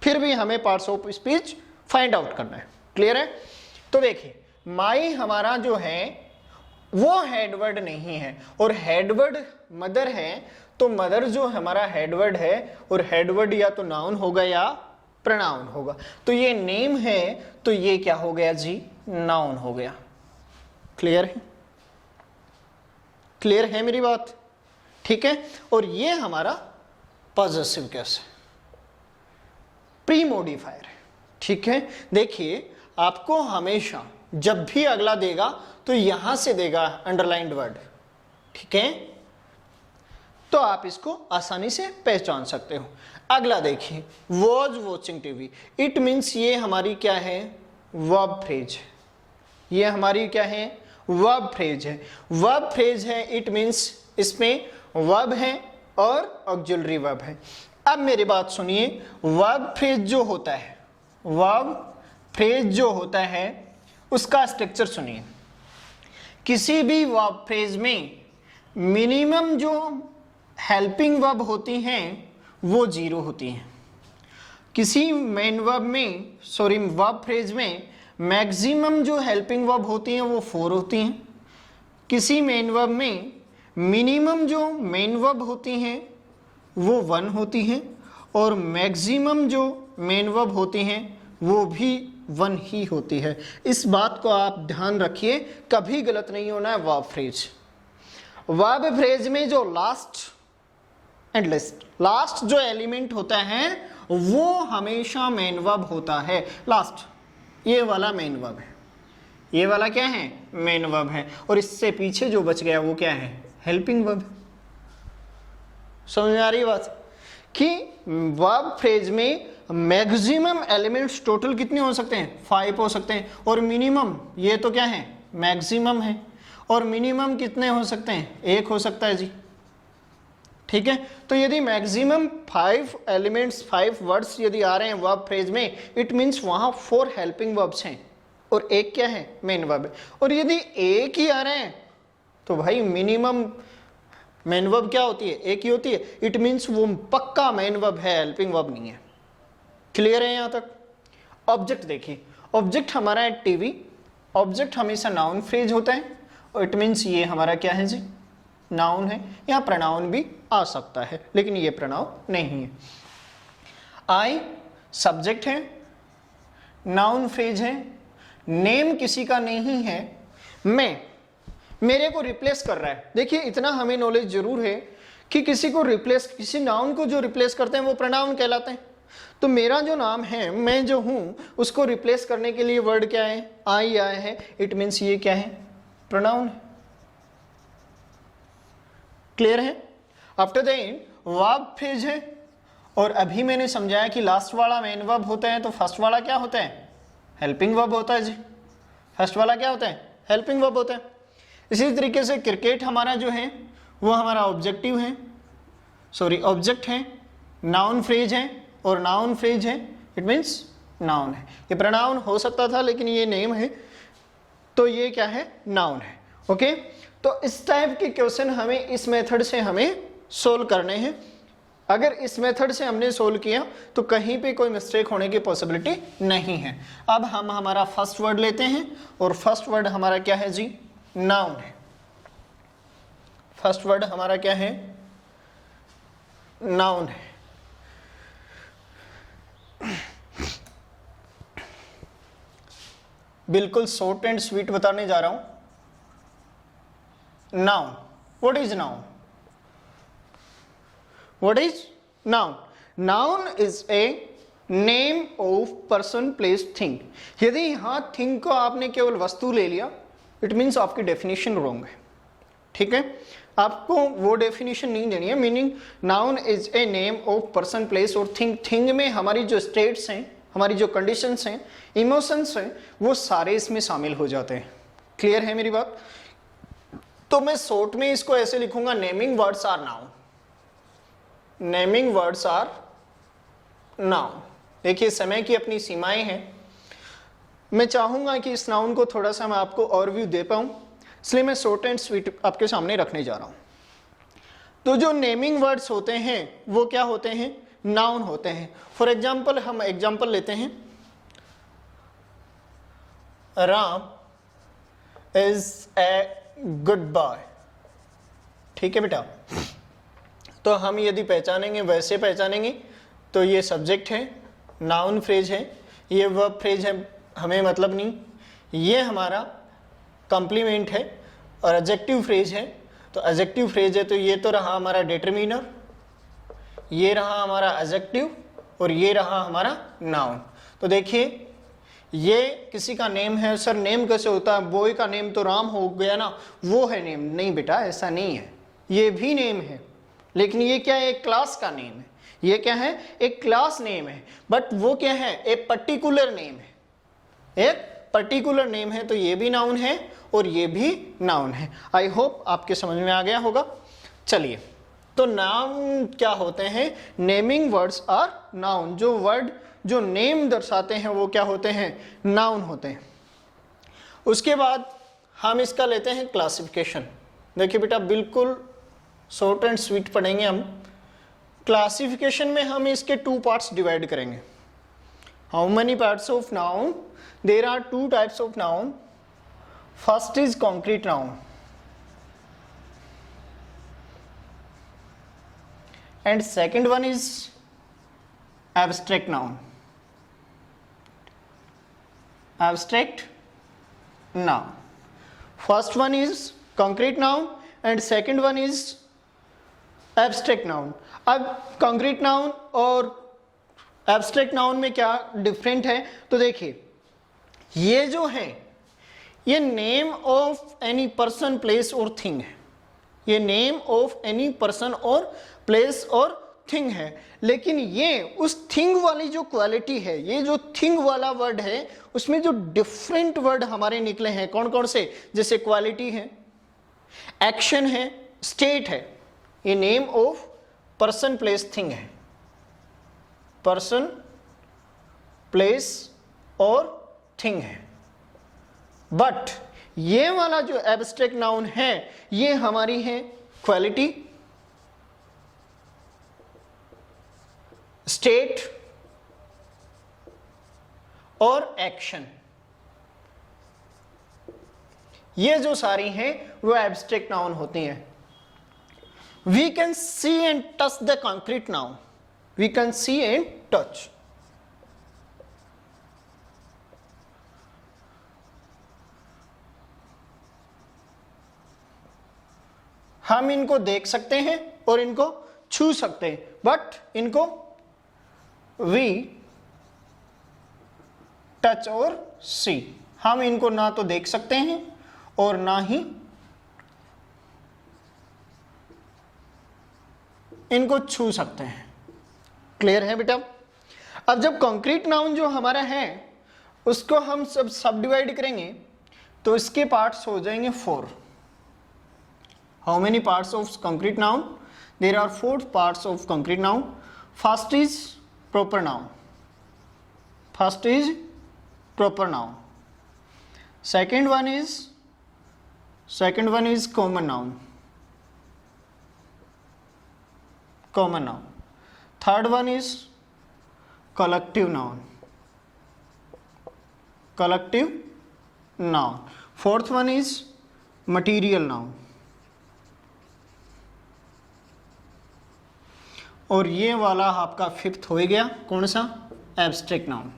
फिर भी हमें parts of speech find out करना है। क्लियर है? तो देखिए माई हमारा जो है वो हेडवर्ड नहीं है और हेडवर्ड मदर है, तो मदर जो हमारा हेडवर्ड है और हेडवर्ड या तो नाउन होगा या प्रोनाउन होगा। तो ये नेम है तो ये क्या हो गया जी, नाउन हो गया। क्लियर है? क्लियर है मेरी बात? ठीक है। और ये हमारा पॉजेसिव केस है, प्री मॉडिफायर है। ठीक है, देखिए आपको हमेशा जब भी अगला देगा तो यहां से देगा अंडरलाइंड वर्ड। ठीक है, तो आप इसको आसानी से पहचान सकते हो। अगला देखिए, was watching TV, it means ये हमारी क्या है, वर्ब फ्रेज। ये हमारी क्या है, वर्ब फ्रेज है। वर्ब फ्रेज है, इट मीन्स इसमें वर्ब है और ऑक्सिलरी वर्ब है। अब मेरी बात सुनिए, वर्ब फ्रेज जो होता है, वर्ब फ्रेज जो होता है उसका स्ट्रक्चर सुनिए। किसी भी वर्ब फ्रेज में मिनिमम जो हेल्पिंग वर्ब होती हैं वो 0 होती हैं। किसी मेन वर्ब में वर्ब फ्रेज में मैक्सिमम जो हेल्पिंग वर्ब होती हैं वो 4 होती हैं। किसी मेन वर्ब में मिनिमम जो मेन वर्ब होती हैं वो 1 होती हैं और मैक्सिमम जो मेन वर्ब होती हैं वो भी 1 ही होती है। इस बात को आप ध्यान रखिए, कभी गलत नहीं होना है। वर्ब फ्रेज, वर्ब फ्रेज में जो लास्ट जो एलिमेंट होता है वो हमेशा मेन वर्ब होता है। लास्ट ये वाला मेन वर्ब है, ये वाला क्या है, मेन वर्ब है, और इससे पीछे जो बच गया वो क्या है, हेल्पिंग वर्ब। समझ में आ रही बात कि वर्ब फ्रेज में मैक्सिमम एलिमेंट्स टोटल कितने हो सकते हैं, 5 हो सकते हैं, और मिनिमम ये तो क्या है, मैक्सिमम है, और मिनिमम कितने हो सकते हैं, 1 हो सकता है जी। ठीक है, तो यदि मैक्सिमम 5 एलिमेंट्स 5 वर्ड्स यदि आ रहे हैं वर्ब फ्रेज में, इट मीन्स वहां 4 हेल्पिंग वर्ब्स हैं और 1 क्या है, मेन वर्ब है। और यदि 1 ही आ रहे हैं तो भाई मिनिमम मेन वर्ब क्या होती है, 1 ही होती है। इट मीन्स वो पक्का मेन वर्ब है, हेल्पिंग वर्ब नहीं है। क्लियर है यहां तक? ऑब्जेक्ट देखिए, ऑब्जेक्ट हमारा है टीवी। ऑब्जेक्ट हमेशा नाउन फ्रेज होता है और इट मीन्स ये हमारा क्या है जी, नाउन है। यहाँ प्रोनाउन भी आ सकता है लेकिन ये प्रोनाउन नहीं है। आई सब्जेक्ट है, नाउन फ्रेज है, नेम किसी का नहीं है, मैं मेरे को रिप्लेस कर रहा है। देखिए इतना हमें नॉलेज जरूर है कि किसी को रिप्लेस, किसी नाउन को जो रिप्लेस करते हैं वो प्रोनाउन कहलाते हैं। तो मेरा जो नाम है, मैं जो हूं, उसको रिप्लेस करने के लिए वर्ड क्या है, आई आया है। इट मीन्स ये क्या है, प्रोनाउन है। क्लियर है? आफ्टर दैट वर्ब फ्रेज है, और अभी मैंने समझाया कि लास्ट वाला मेन वर्ब होता है तो फर्स्ट वाला क्या होता है, हेल्पिंग वर्ब होता है जी। फर्स्ट वाला क्या होता है, हेल्पिंग वर्ब होता है। इसी तरीके से क्रिकेट हमारा जो है वो हमारा ऑब्जेक्टिव है, ऑब्जेक्ट है, नाउन फ्रेज है, और नाउन फ्रेज है इट मीन्स नाउन है। ये प्रोनाउन हो सकता था लेकिन ये नेम है तो ये क्या है, नाउन है। ओके, तो इस टाइप के क्वेश्चन हमें इस मेथड से हमें सोल्व करने हैं। अगर इस मेथड से हमने सोल्व किया तो कहीं पे कोई मिस्टेक होने की पॉसिबिलिटी नहीं है। अब हम हमारा फर्स्ट वर्ड लेते हैं और फर्स्ट वर्ड हमारा क्या है जी, नाउन है। फर्स्ट वर्ड हमारा क्या है, नाउन है। बिल्कुल शॉर्ट एंड स्वीट बताने जा रहा हूं। Noun, what is noun? What is noun? Noun is a name of person, place, thing. यदि यहाँ थिंग को आपने केवल वस्तु ले लिया, इट मीन्स आपकी डेफिनेशन रॉन्ग है। ठीक है, आपको वो डेफिनेशन नहीं देनी है। Meaning noun is a name of person, place और थिंग। थिंग में हमारी जो स्टेट्स हैं, हमारी जो कंडीशंस हैं, इमोशंस हैं, वो सारे इसमें शामिल हो जाते हैं। क्लियर है मेरी बात? तो मैं शॉर्ट में इसको ऐसे लिखूंगा, naming words are noun. Naming words are noun. देखिए समय की अपनी सीमाएं हैं, मैं चाहूंगा कि इस नाउन को थोड़ा सा मैं आपको ओवरव्यू दे पाऊं, इसलिए मैं शॉर्ट एंड स्वीट आपके सामने रखने जा रहा हूं। तो जो नेमिंग वर्ड्स होते हैं वो क्या होते हैं, नाउन होते हैं। फॉर एग्जाम्पल हम एग्जाम्पल लेते हैं, Ram is a good boy. ठीक है बेटा, तो हम यदि पहचानेंगे वैसे पहचानेंगे तो ये सब्जेक्ट है, नाउन फ्रेज है, ये वर्ब फ्रेज है, हमें मतलब नहीं, ये हमारा कॉम्प्लीमेंट है और एडजेक्टिव फ्रेज है। तो एडजेक्टिव फ्रेज है तो ये तो रहा हमारा डिटरमिनर, ये रहा हमारा एडजेक्टिव और ये रहा हमारा नाउन। तो देखिए ये किसी का नेम है, सर नेम कैसे होता है, बॉय का नेम तो राम हो गया ना, वो है नेम। नहीं बेटा, ऐसा नहीं है, ये भी नेम है, लेकिन ये क्या है, एक क्लास का नेम है। ये क्या है, एक क्लास नेम है, बट वो क्या है, एक पर्टिकुलर नेम है, एक पर्टिकुलर नेम है। तो ये भी नाउन है और ये भी नाउन है। आई होप आपके समझ में आ गया होगा। चलिए, तो नाउन क्या होते हैं, नेमिंग वर्ड्स आर नाउन। जो वर्ड जो नेम दर्शाते हैं वो क्या होते हैं, नाउन होते हैं। उसके बाद हम इसका लेते हैं क्लासिफिकेशन। देखिए बेटा, बिल्कुल शॉर्ट एंड स्वीट पढ़ेंगे हम। क्लासिफिकेशन में हम इसके 2 पार्ट्स डिवाइड करेंगे। How many parts of noun, there are 2 types of noun. First is concrete noun and second one is abstract noun. Abstract noun. First one is concrete noun and second one is abstract noun. अब concrete noun और abstract noun में क्या different है, तो देखिए ये जो है ये name of any person, place और थिंग है। ये नेम ऑफ एनी पर्सन और प्लेस और थिंग है, लेकिन ये उस थिंग वाली जो क्वालिटी है, ये जो थिंग वाला वर्ड है, उसमें जो डिफरेंट वर्ड हमारे निकले हैं, कौन कौन से, जैसे क्वालिटी है, एक्शन है, स्टेट है। ये name of person, place, thing है। पर्सन, प्लेस और थिंग है। बट ये वाला जो एब्स्ट्रैक्ट नाउन है, ये हमारी है क्वालिटी, स्टेट और एक्शन। ये जो सारी हैं वो एब्स्ट्रैक्ट नाउन होती हैं। We can see and touch the concrete noun, we can see and touch. हम इनको देख सकते हैं और इनको छू सकते हैं, बट इनको वी टच और सी, हम इनको ना तो देख सकते हैं और ना ही इनको छू सकते हैं। क्लियर है बेटा? अब जब कॉन्क्रीट नाउन जो हमारा है उसको हम सब डिवाइड करेंगे तो इसके पार्ट्स हो जाएंगे 4। How many parts of concrete noun? There are 4 parts of concrete noun. First is proper noun. First is proper noun. Second one is common noun. Common noun. Third one is collective noun. Collective noun. Fourth one is material noun. और ये वाला आपका 5th हो गया, कौन सा? Abstract noun.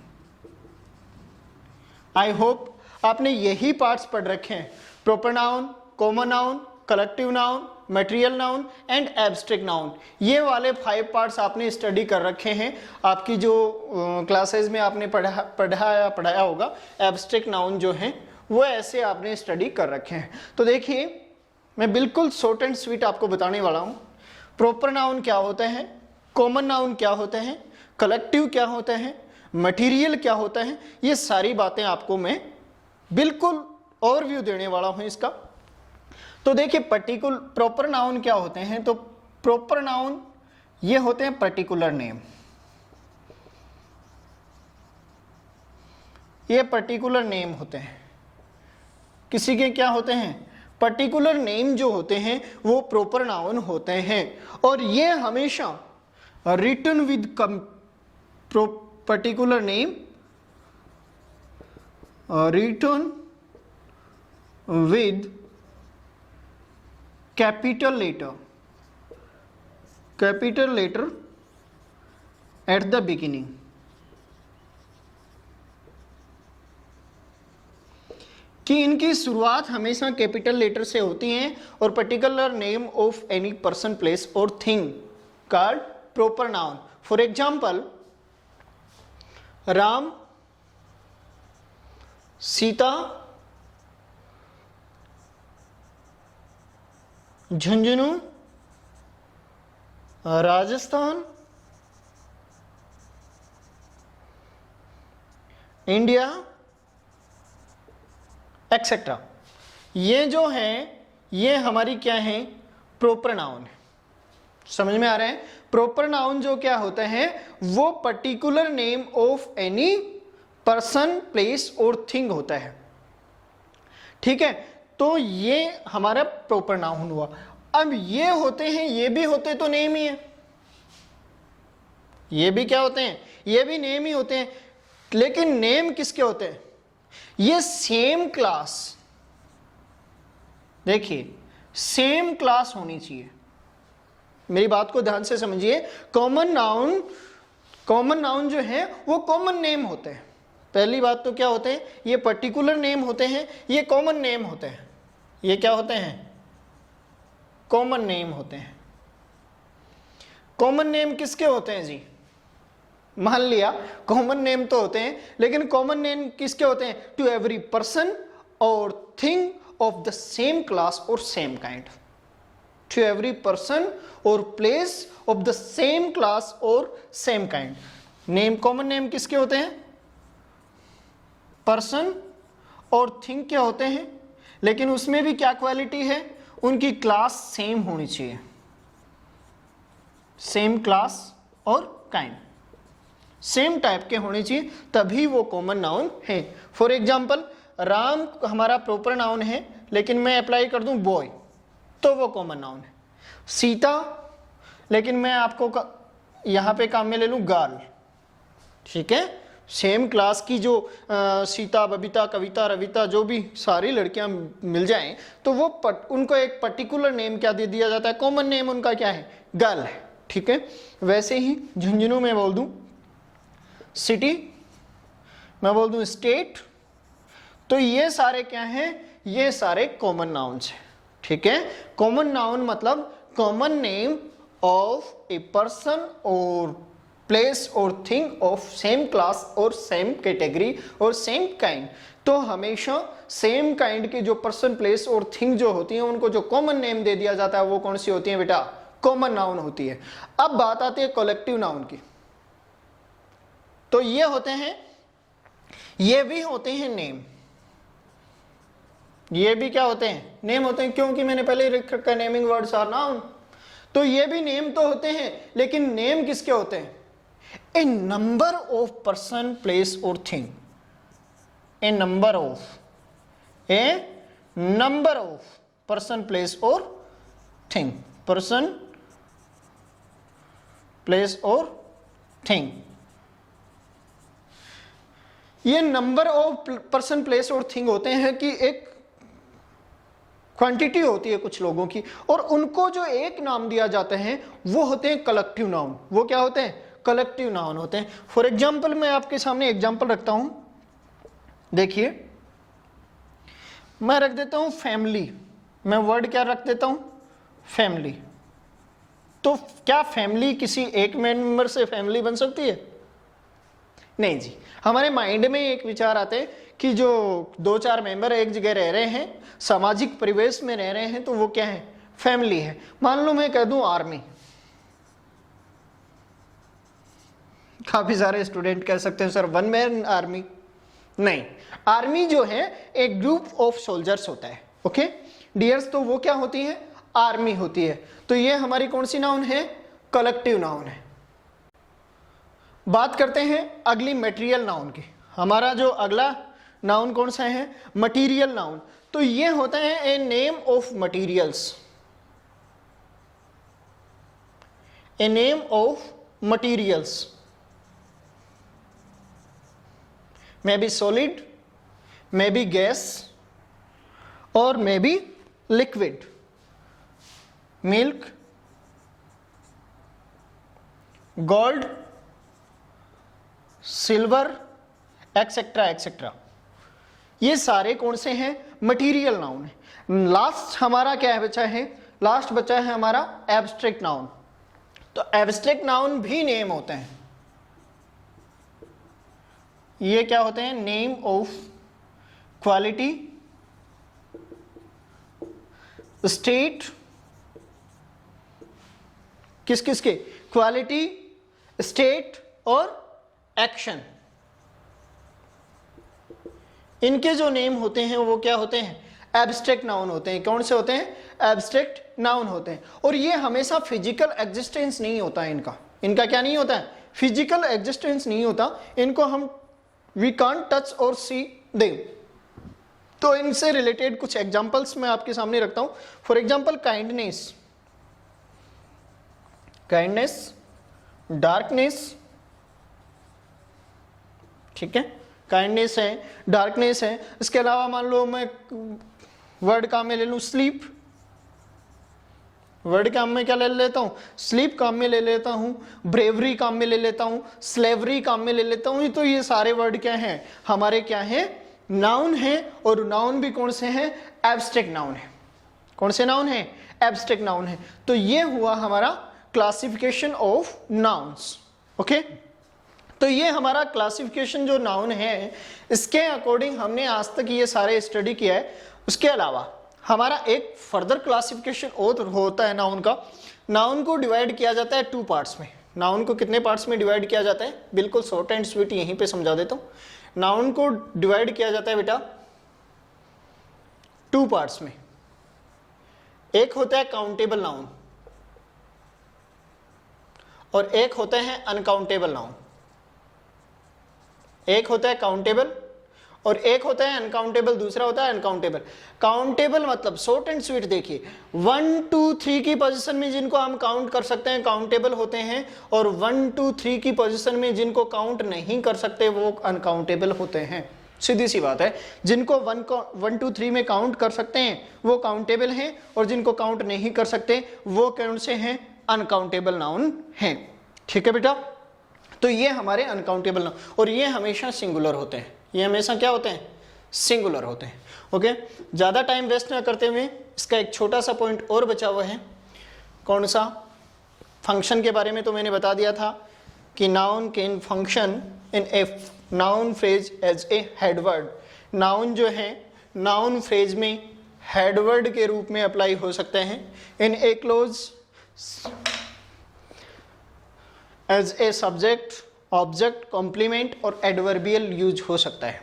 I hope आपने यही पार्ट्स पढ़ रखे हैं, proper noun, common noun, collective noun, material noun and abstract noun. ये वाले 5 पार्ट्स आपने स्टडी कर रखे हैं। आपकी जो क्लासेस में आपने पढ़ाया होगा, एब्स्ट्रैक्ट नाउन जो हैं वो ऐसे आपने स्टडी कर रखे हैं। तो देखिए, मैं बिल्कुल शॉर्ट एंड स्वीट आपको बताने वाला हूँ। प्रॉपर नाउन क्या होते हैं, कॉमन नाउन क्या होते हैं, कलेक्टिव क्या होते हैं, मटेरियल क्या होता है, ये सारी बातें आपको मैं बिल्कुल ओवरव्यू देने वाला हूं इसका। तो देखिए, प्रॉपर नाउन क्या होते हैं, तो प्रॉपर नाउन ये होते हैं पर्टिकुलर नेम। ये पर्टिकुलर नेम होते हैं, किसी के क्या होते हैं, पर्टिकुलर नेम जो होते हैं वो प्रॉपर नाउन होते हैं। और ये हमेशा written with particular name written with capital letter at the beginning. कि इनकी शुरुआत हमेशा कैपिटल लेटर से होती है और particular name of any person, place और thing called proper noun. For example, Ram, Sita, Jhunjhunu, Rajasthan, India, etcetera. ये जो है ये हमारी क्या है, प्रॉपर नाउन है. समझ में आ रहा है? प्रॉपर नाउन जो क्या होता है, वो particular name of any person, place और थिंग होता है. ठीक है, तो ये हमारा प्रॉपर नाउन हुआ. अब ये होते हैं, ये भी होते तो नेम ही है. ये भी क्या होते हैं, ये भी नेम ही होते हैं. लेकिन नेम किसके होते हैं, ये सेम क्लास, देखिए सेम क्लास होनी चाहिए. मेरी बात को ध्यान से समझिए. कॉमन नाउन जो है वो कॉमन नेम होते हैं. पहली बात तो क्या होते हैं, ये पर्टिकुलर नेम होते हैं, ये कॉमन नेम होते हैं. ये क्या होते हैं, कॉमन नेम होते हैं. कॉमन नेम किसके होते हैं जी, मान लिया कॉमन नेम तो होते हैं, लेकिन कॉमन नेम किसके होते हैं, टू एवरी पर्सन और thing of the same class और same kind. To every person और place of the same class और same kind. Name, common name किसके होते हैं, पर्सन और थिंग के होते हैं, लेकिन उसमें भी क्या क्वालिटी है, उनकी क्लास सेम होनी चाहिए. सेम क्लास और काइंड सेम टाइप के होने चाहिए, तभी वो कॉमन नाउन है. फॉर एग्जाम्पल, राम हमारा प्रॉपर नाउन है, लेकिन मैं अप्लाई कर दूं बॉय, तो वो कॉमन नाउन है. सीता, लेकिन मैं आपको यहां पे काम में ले लूं गर्ल. ठीक है, सेम क्लास की जो सीता, बबीता, कविता, रविता, जो भी सारी लड़कियां मिल जाएं, तो वो उनको एक पर्टिकुलर नेम क्या दे दिया जाता है, कॉमन नेम उनका क्या है, गर्ल है. ठीक है, वैसे ही झुंझुनू में बोल दूं सिटी, मैं बोल दूं स्टेट, तो ये सारे क्या हैं, ये सारे कॉमन नाउन्स हैं. ठीक है, कॉमन नाउन मतलब common name of a person और प्लेस और थिंग ऑफ सेम क्लास और सेम कैटेगरी और सेम काइंड. तो हमेशा सेम काइंड के जो पर्सन, प्लेस और थिंग जो होती हैं, उनको जो कॉमन नेम दे दिया जाता है, वो कौन सी होती है बेटा, कॉमन नाउन होती है. अब बात आती है कलेक्टिव नाउन की. तो ये होते हैं, ये भी होते हैं नेम, ये भी क्या होते हैं, नेम होते हैं, क्योंकि मैंने पहले लिख रखा है नेमिंग वर्ड्स आर नाउन. तो ये भी नेम तो होते हैं, लेकिन नेम किसके होते हैं, ए नंबर ऑफ पर्सन, प्लेस और thing. A number of person, place और थिंग. पर्सन, प्लेस और थिंग. ये नंबर ऑफ पर्सन, प्लेस और थिंग होते हैं कि एक क्वांटिटी होती है कुछ लोगों की, और उनको जो एक नाम दिया जाता है वो होते हैं कलेक्टिव नाउन. वो क्या होते हैं, कलेक्टिव नाउन होते हैं. फॉर एग्जाम्पल, मैं आपके सामने एग्जाम्पल रखता हूं. देखिए, मैं रख देता हूं फैमिली. मैं वर्ड क्या रख देता हूं, फैमिली. तो क्या फैमिली किसी एक मेंबर से फैमिली बन सकती है, नहीं जी. हमारे माइंड में एक विचार आते हैं कि जो 2-4 मेंबर एक जगह रह रहे हैं, सामाजिक परिवेश में रह रहे हैं, तो वो क्या है, फैमिली है. मान लो मैं कह दूं आर्मी. काफी सारे स्टूडेंट कह सकते हैं सर वन मैन आर्मी. नहीं, आर्मी जो है एक ग्रुप ऑफ सोल्जर्स होता है. ओके डियर्स, तो वो क्या होती है, आर्मी होती है. तो ये हमारी कौन सी नाउन है, कलेक्टिव नाउन है. बात करते हैं अगली मटेरियल नाउन की. हमारा जो अगला नाउन कौन सा है, मटेरियल नाउन. तो ये होता है a name of materials. A name of materials may be solid, may be gas और may be liquid, milk, gold, silver, etcetera etcetera. ये सारे कौन से हैं? मटीरियल नाउन है। लास्ट हमारा क्या बचा है? लास्ट बचा है हमारा एब्स्ट्रैक्ट नाउन। तो एब्स्ट्रैक्ट नाउन भी नेम होते हैं। ये क्या होते हैं? नेम ऑफ क्वालिटी, स्टेट, किस किस के? क्वालिटी, स्टेट और एक्शन। इनके जो नेम होते हैं वो क्या होते हैं? एब्स्ट्रैक्ट नाउन होते हैं। कौन से होते हैं? एब्स्ट्रैक्ट नाउन होते हैं। और ये हमेशा फिजिकल एग्जिस्टेंस नहीं होता है इनका। इनका क्या नहीं होता है? फिजिकल एग्जिस्टेंस नहीं होता। इनको हम वी कांट टच और सी देम। तो इनसे रिलेटेड कुछ एग्जांपल्स मैं आपके सामने रखता हूं। For example kindness, kindness, darkness, ठीक है, काइंडनेस है, डार्कनेस है। इसके अलावा मान लो मैं वर्ड काम में ले लूं स्लीप, वर्ड काम में क्या ले लेता हूं? स्लीप काम में ले लेता हूं, ब्रेवरी काम में ले लेता हूं, स्लेवरी काम में ले लेता हूं। तो ये सारे वर्ड क्या हैं? हमारे क्या हैं? नाउन है। और नाउन भी कौन से हैं? एब्स्ट्रैक्ट नाउन है। कौन से नाउन है? एब्स्ट्रैक्ट नाउन है। तो ये हुआ हमारा क्लासिफिकेशन ऑफ नाउन्स। ओके, तो ये हमारा क्लासिफिकेशन जो नाउन है, इसके अकॉर्डिंग हमने आज तक ये सारे स्टडी किया है। उसके अलावा हमारा एक फर्दर क्लासिफिकेशन और होता है नाउन का। नाउन को डिवाइड किया जाता है 2 पार्ट्स में। नाउन को कितने पार्ट्स में डिवाइड किया जाता है? बिल्कुल शॉर्ट एंड स्वीट यहीं पे समझा देता हूं। नाउन को डिवाइड किया जाता है बेटा 2 पार्ट्स में। एक होता है काउंटेबल नाउन और एक होता है अनकाउंटेबल नाउन। एक होता है काउंटेबल और एक होता है अनकाउंटेबल, दूसरा होता है अनकाउंटेबल। काउंटेबल मतलब शॉर्ट एंड स्वीट देखिए, 1 2 3 की पोजीशन में जिनको हम काउंट कर सकते हैं काउंटेबल होते हैं, और 1 2 3 की पोजीशन में जिनको काउंट नहीं कर सकते वो अनकाउंटेबल होते हैं। सीधी सी बात है। जिनको 1 2 3 में काउंट कर सकते हैं वो काउंटेबल हैं, और जिनको काउंट नहीं कर सकते वो कौन से हैं? अनकाउंटेबल नाउन हैं। ठीक है बेटा, तो ये हमारे अनकाउंटेबल नाउन, और ये हमेशा सिंगुलर होते हैं। ये हमेशा क्या होते हैं? सिंगुलर होते हैं। ओके, ज़्यादा टाइम वेस्ट ना करते हुए इसका एक छोटा सा पॉइंट और बचा हुआ है। कौन सा? फंक्शन के बारे में तो मैंने बता दिया था कि noun can function in a noun phrase as a headword. Noun जो है नाउन फ्रेज में हेडवर्ड के रूप में अप्लाई हो सकते हैं। In a clause as a subject, object, complement और एडवर्बियल यूज हो सकता है।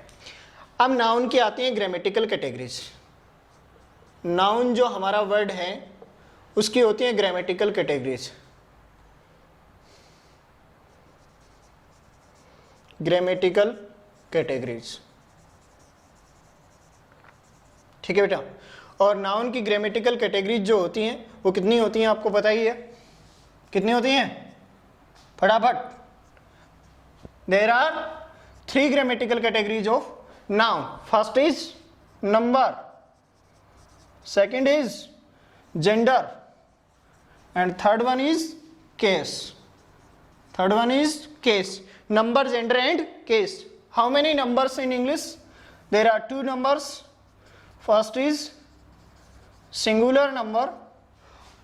अब नाउन की आती है ग्रामेटिकल कैटेगरीज। नाउन जो हमारा वर्ड है उसकी होती है ग्रामेटिकल कैटेगरीज। ग्रामेटिकल कैटेगरीज, ठीक है बेटा। और नाउन की ग्रामेटिकल कैटेगरीज जो होती हैं वो कितनी होती हैं आपको पता ही है? कितनी होती हैं? फटाफट। There are 3 grammatical categories of noun. First is number, second is gender, and third one is case. Third one is case. Number, gender and case. How many numbers in English? There are 2 numbers. First is singular number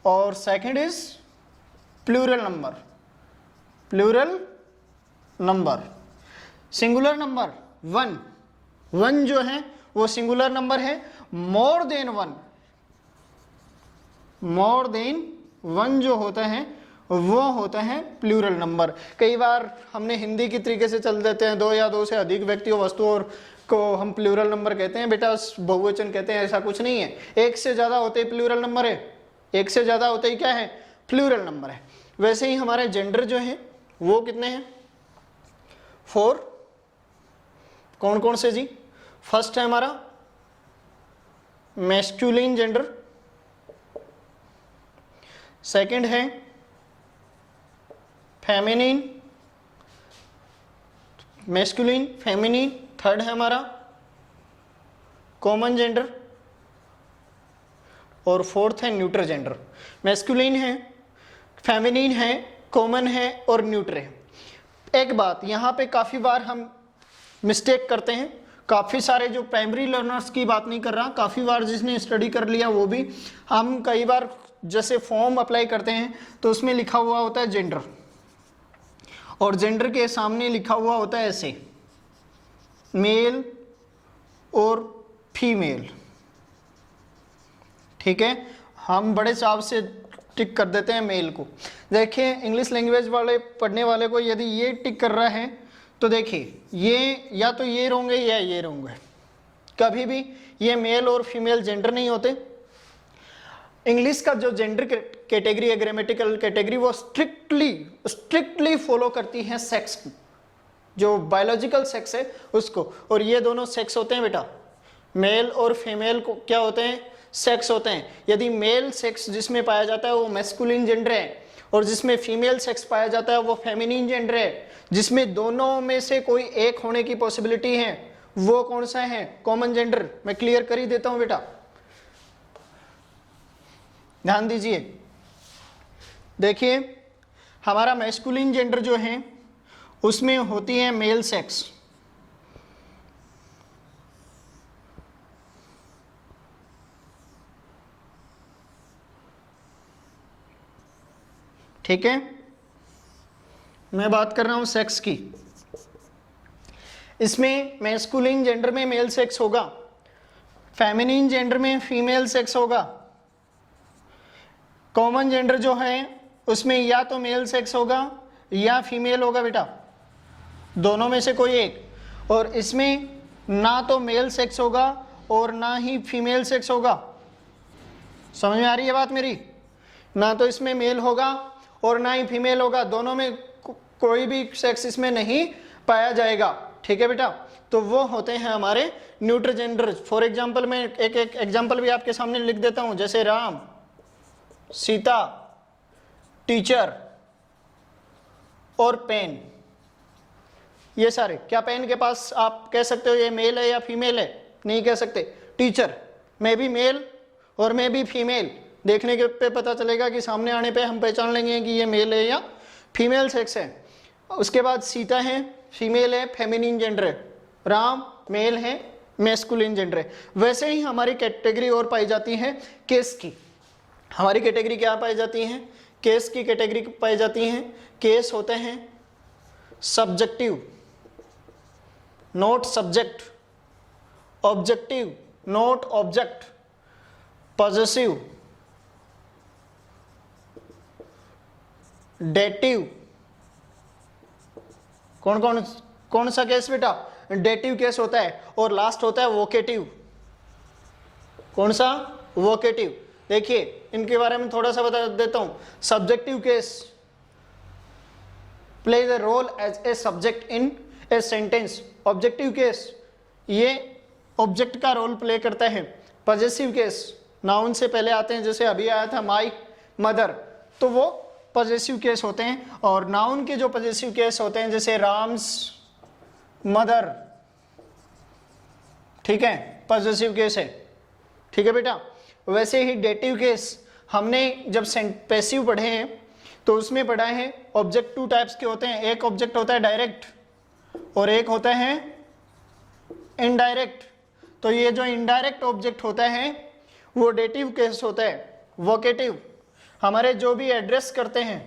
और second is plural number. Plural number. Singular number 1, 1 जो है वो singular number है। More than 1, more than 1 जो होता है वो होता है प्लूरल नंबर। कई बार हमने हिंदी की तरीके से चल देते हैं 2 या 2 से अधिक व्यक्तियों वस्तुओं को हम प्लूरल नंबर कहते हैं। बेटा बहुवचन कहते हैं, ऐसा कुछ नहीं है। 1 से ज़्यादा होते ही प्लूरल नंबर है, 1 से ज़्यादा होते ही क्या है? प्लूरल नंबर है। वैसे ही हमारे जेंडर जो है वो कितने हैं? 4। कौन कौन से जी? फर्स्ट है हमारा मैस्कुलिन जेंडर, सेकंड है फेमिनिन, मैस्कुलिन, फेमिनिन। थर्ड है हमारा कॉमन जेंडर, और फोर्थ है न्यूट्रल जेंडर। मैस्कुलिन है, फेमिनिन है, कॉमन है और न्यूट्रल है। एक बात यहाँ पे काफ़ी बार हम मिस्टेक करते हैं, काफ़ी सारे जो प्राइमरी लर्नर्स की बात नहीं कर रहा, काफ़ी बार जिसने स्टडी कर लिया वो भी, हम कई बार जैसे फॉर्म अप्लाई करते हैं तो उसमें लिखा हुआ होता है जेंडर, और जेंडर के सामने लिखा हुआ होता है ऐसे मेल और फीमेल। ठीक है, हम बड़े चाव से टिक कर देते हैं मेल को। देखिए इंग्लिश लैंग्वेज वाले पढ़ने वाले को यदि ये टिक कर रहा है तो देखिए ये या तो ये होंगे या ये होंगे, कभी भी ये मेल और फीमेल जेंडर नहीं होते। इंग्लिश का जो जेंडर कैटेगरी है, ग्रामेटिकल कैटेगरी, वो स्ट्रिक्टली फॉलो करती है सेक्स को, जो बायोलॉजिकल सेक्स है उसको, और ये दोनों सेक्स होते हैं बेटा, मेल और फीमेल को क्या होते हैं, सेक्स होते हैं। यदि मेल सेक्स जिसमें पाया जाता है वो मैस्कुलिन जेंडर है, और जिसमें फीमेल सेक्स पाया जाता है वो फेमिनिन जेंडर है। जिसमें दोनों में से कोई एक होने की पॉसिबिलिटी है वो कौन सा है, कॉमन जेंडर। मैं क्लियर कर ही देता हूं बेटा, ध्यान दीजिए। देखिए हमारा मैस्कुलिन जेंडर जो है उसमें होती है मेल सेक्स, ठीक है, मैं बात कर रहा हूं सेक्स की। इसमें मैस्कुलिन जेंडर में मेल सेक्स होगा, फेमिनिन जेंडर में फीमेल सेक्स होगा, कॉमन जेंडर जो है उसमें या तो मेल सेक्स होगा या फीमेल होगा बेटा, दोनों में से कोई एक। और इसमें ना तो मेल सेक्स होगा और ना ही फीमेल सेक्स होगा। समझ में आ रही है बात मेरी? ना तो इसमें मेल होगा और ना ही फीमेल होगा, दोनों में कोई भी सेक्स इसमें नहीं पाया जाएगा। ठीक है बेटा, तो वो होते हैं हमारे न्यूट्रल जेंडर। फॉर एग्जाम्पल मैं एक एग्जाम्पल भी आपके सामने लिख देता हूं, जैसे राम, सीता, टीचर और पेन। ये सारे, क्या पेन के पास आप कह सकते हो ये मेल है या फीमेल है? नहीं कह सकते। टीचर में भी मेल और में भी फीमेल, देखने के पे पता चलेगा कि सामने आने पे हम पहचान लेंगे कि ये मेल है या फीमेल सेक्स है। उसके बाद सीता है, फीमेल है, फेमिनिन जेंडर है। राम मेल है, मैस्कुलिन जेंडर है। वैसे ही हमारी कैटेगरी और पाई जाती है केस की। हमारी कैटेगरी क्या पाई जाती है? केस की कैटेगरी पाई जाती हैं। केस होते हैं subjective note subject, objective note object, possessive, dative. कौन सा केस बेटा? डेटिव केस होता है। और लास्ट होता है वोकेटिव। कौन सा? वोकेटिव। देखिए इनके बारे में थोड़ा सा बता देता हूं। Subjective case plays a role as a subject in a sentence. Objective case ये ऑब्जेक्ट का रोल प्ले करता है। पॉजेसिव केस नाउन से पहले आते हैं, जैसे अभी आया था माई मदर, तो वो पॉजेसिव केस होते हैं। और नाउन के जो पॉजेसिव केस होते हैं जैसे राम्स मदर, ठीक है, पॉजेसिव केस है। ठीक है बेटा। वैसे ही डेटिव केस हमने जब पैसिव पढ़े हैं तो उसमें पढ़ा है ऑब्जेक्ट टू टाइप्स के होते हैं। एक ऑब्जेक्ट होता है डायरेक्ट और एक होता है इनडायरेक्ट। तो ये जो इनडायरेक्ट ऑब्जेक्ट होता है वो डेटिव केस होता है। वोकेटिव हमारे जो भी एड्रेस करते हैं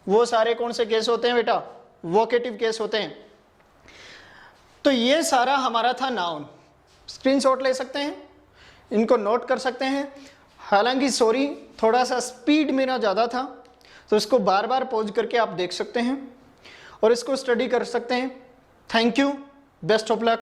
वो सारे कौन से केस होते हैं बेटा? वोकेटिव केस होते हैं। तो ये सारा हमारा था नाउन। स्क्रीनशॉट ले सकते हैं, इनको नोट कर सकते हैं। हालांकि सॉरी थोड़ा सा स्पीड मेरा ज़्यादा था, तो इसको बार बार पॉज करके आप देख सकते हैं और इसको स्टडी कर सकते हैं। Thank you, best of luck.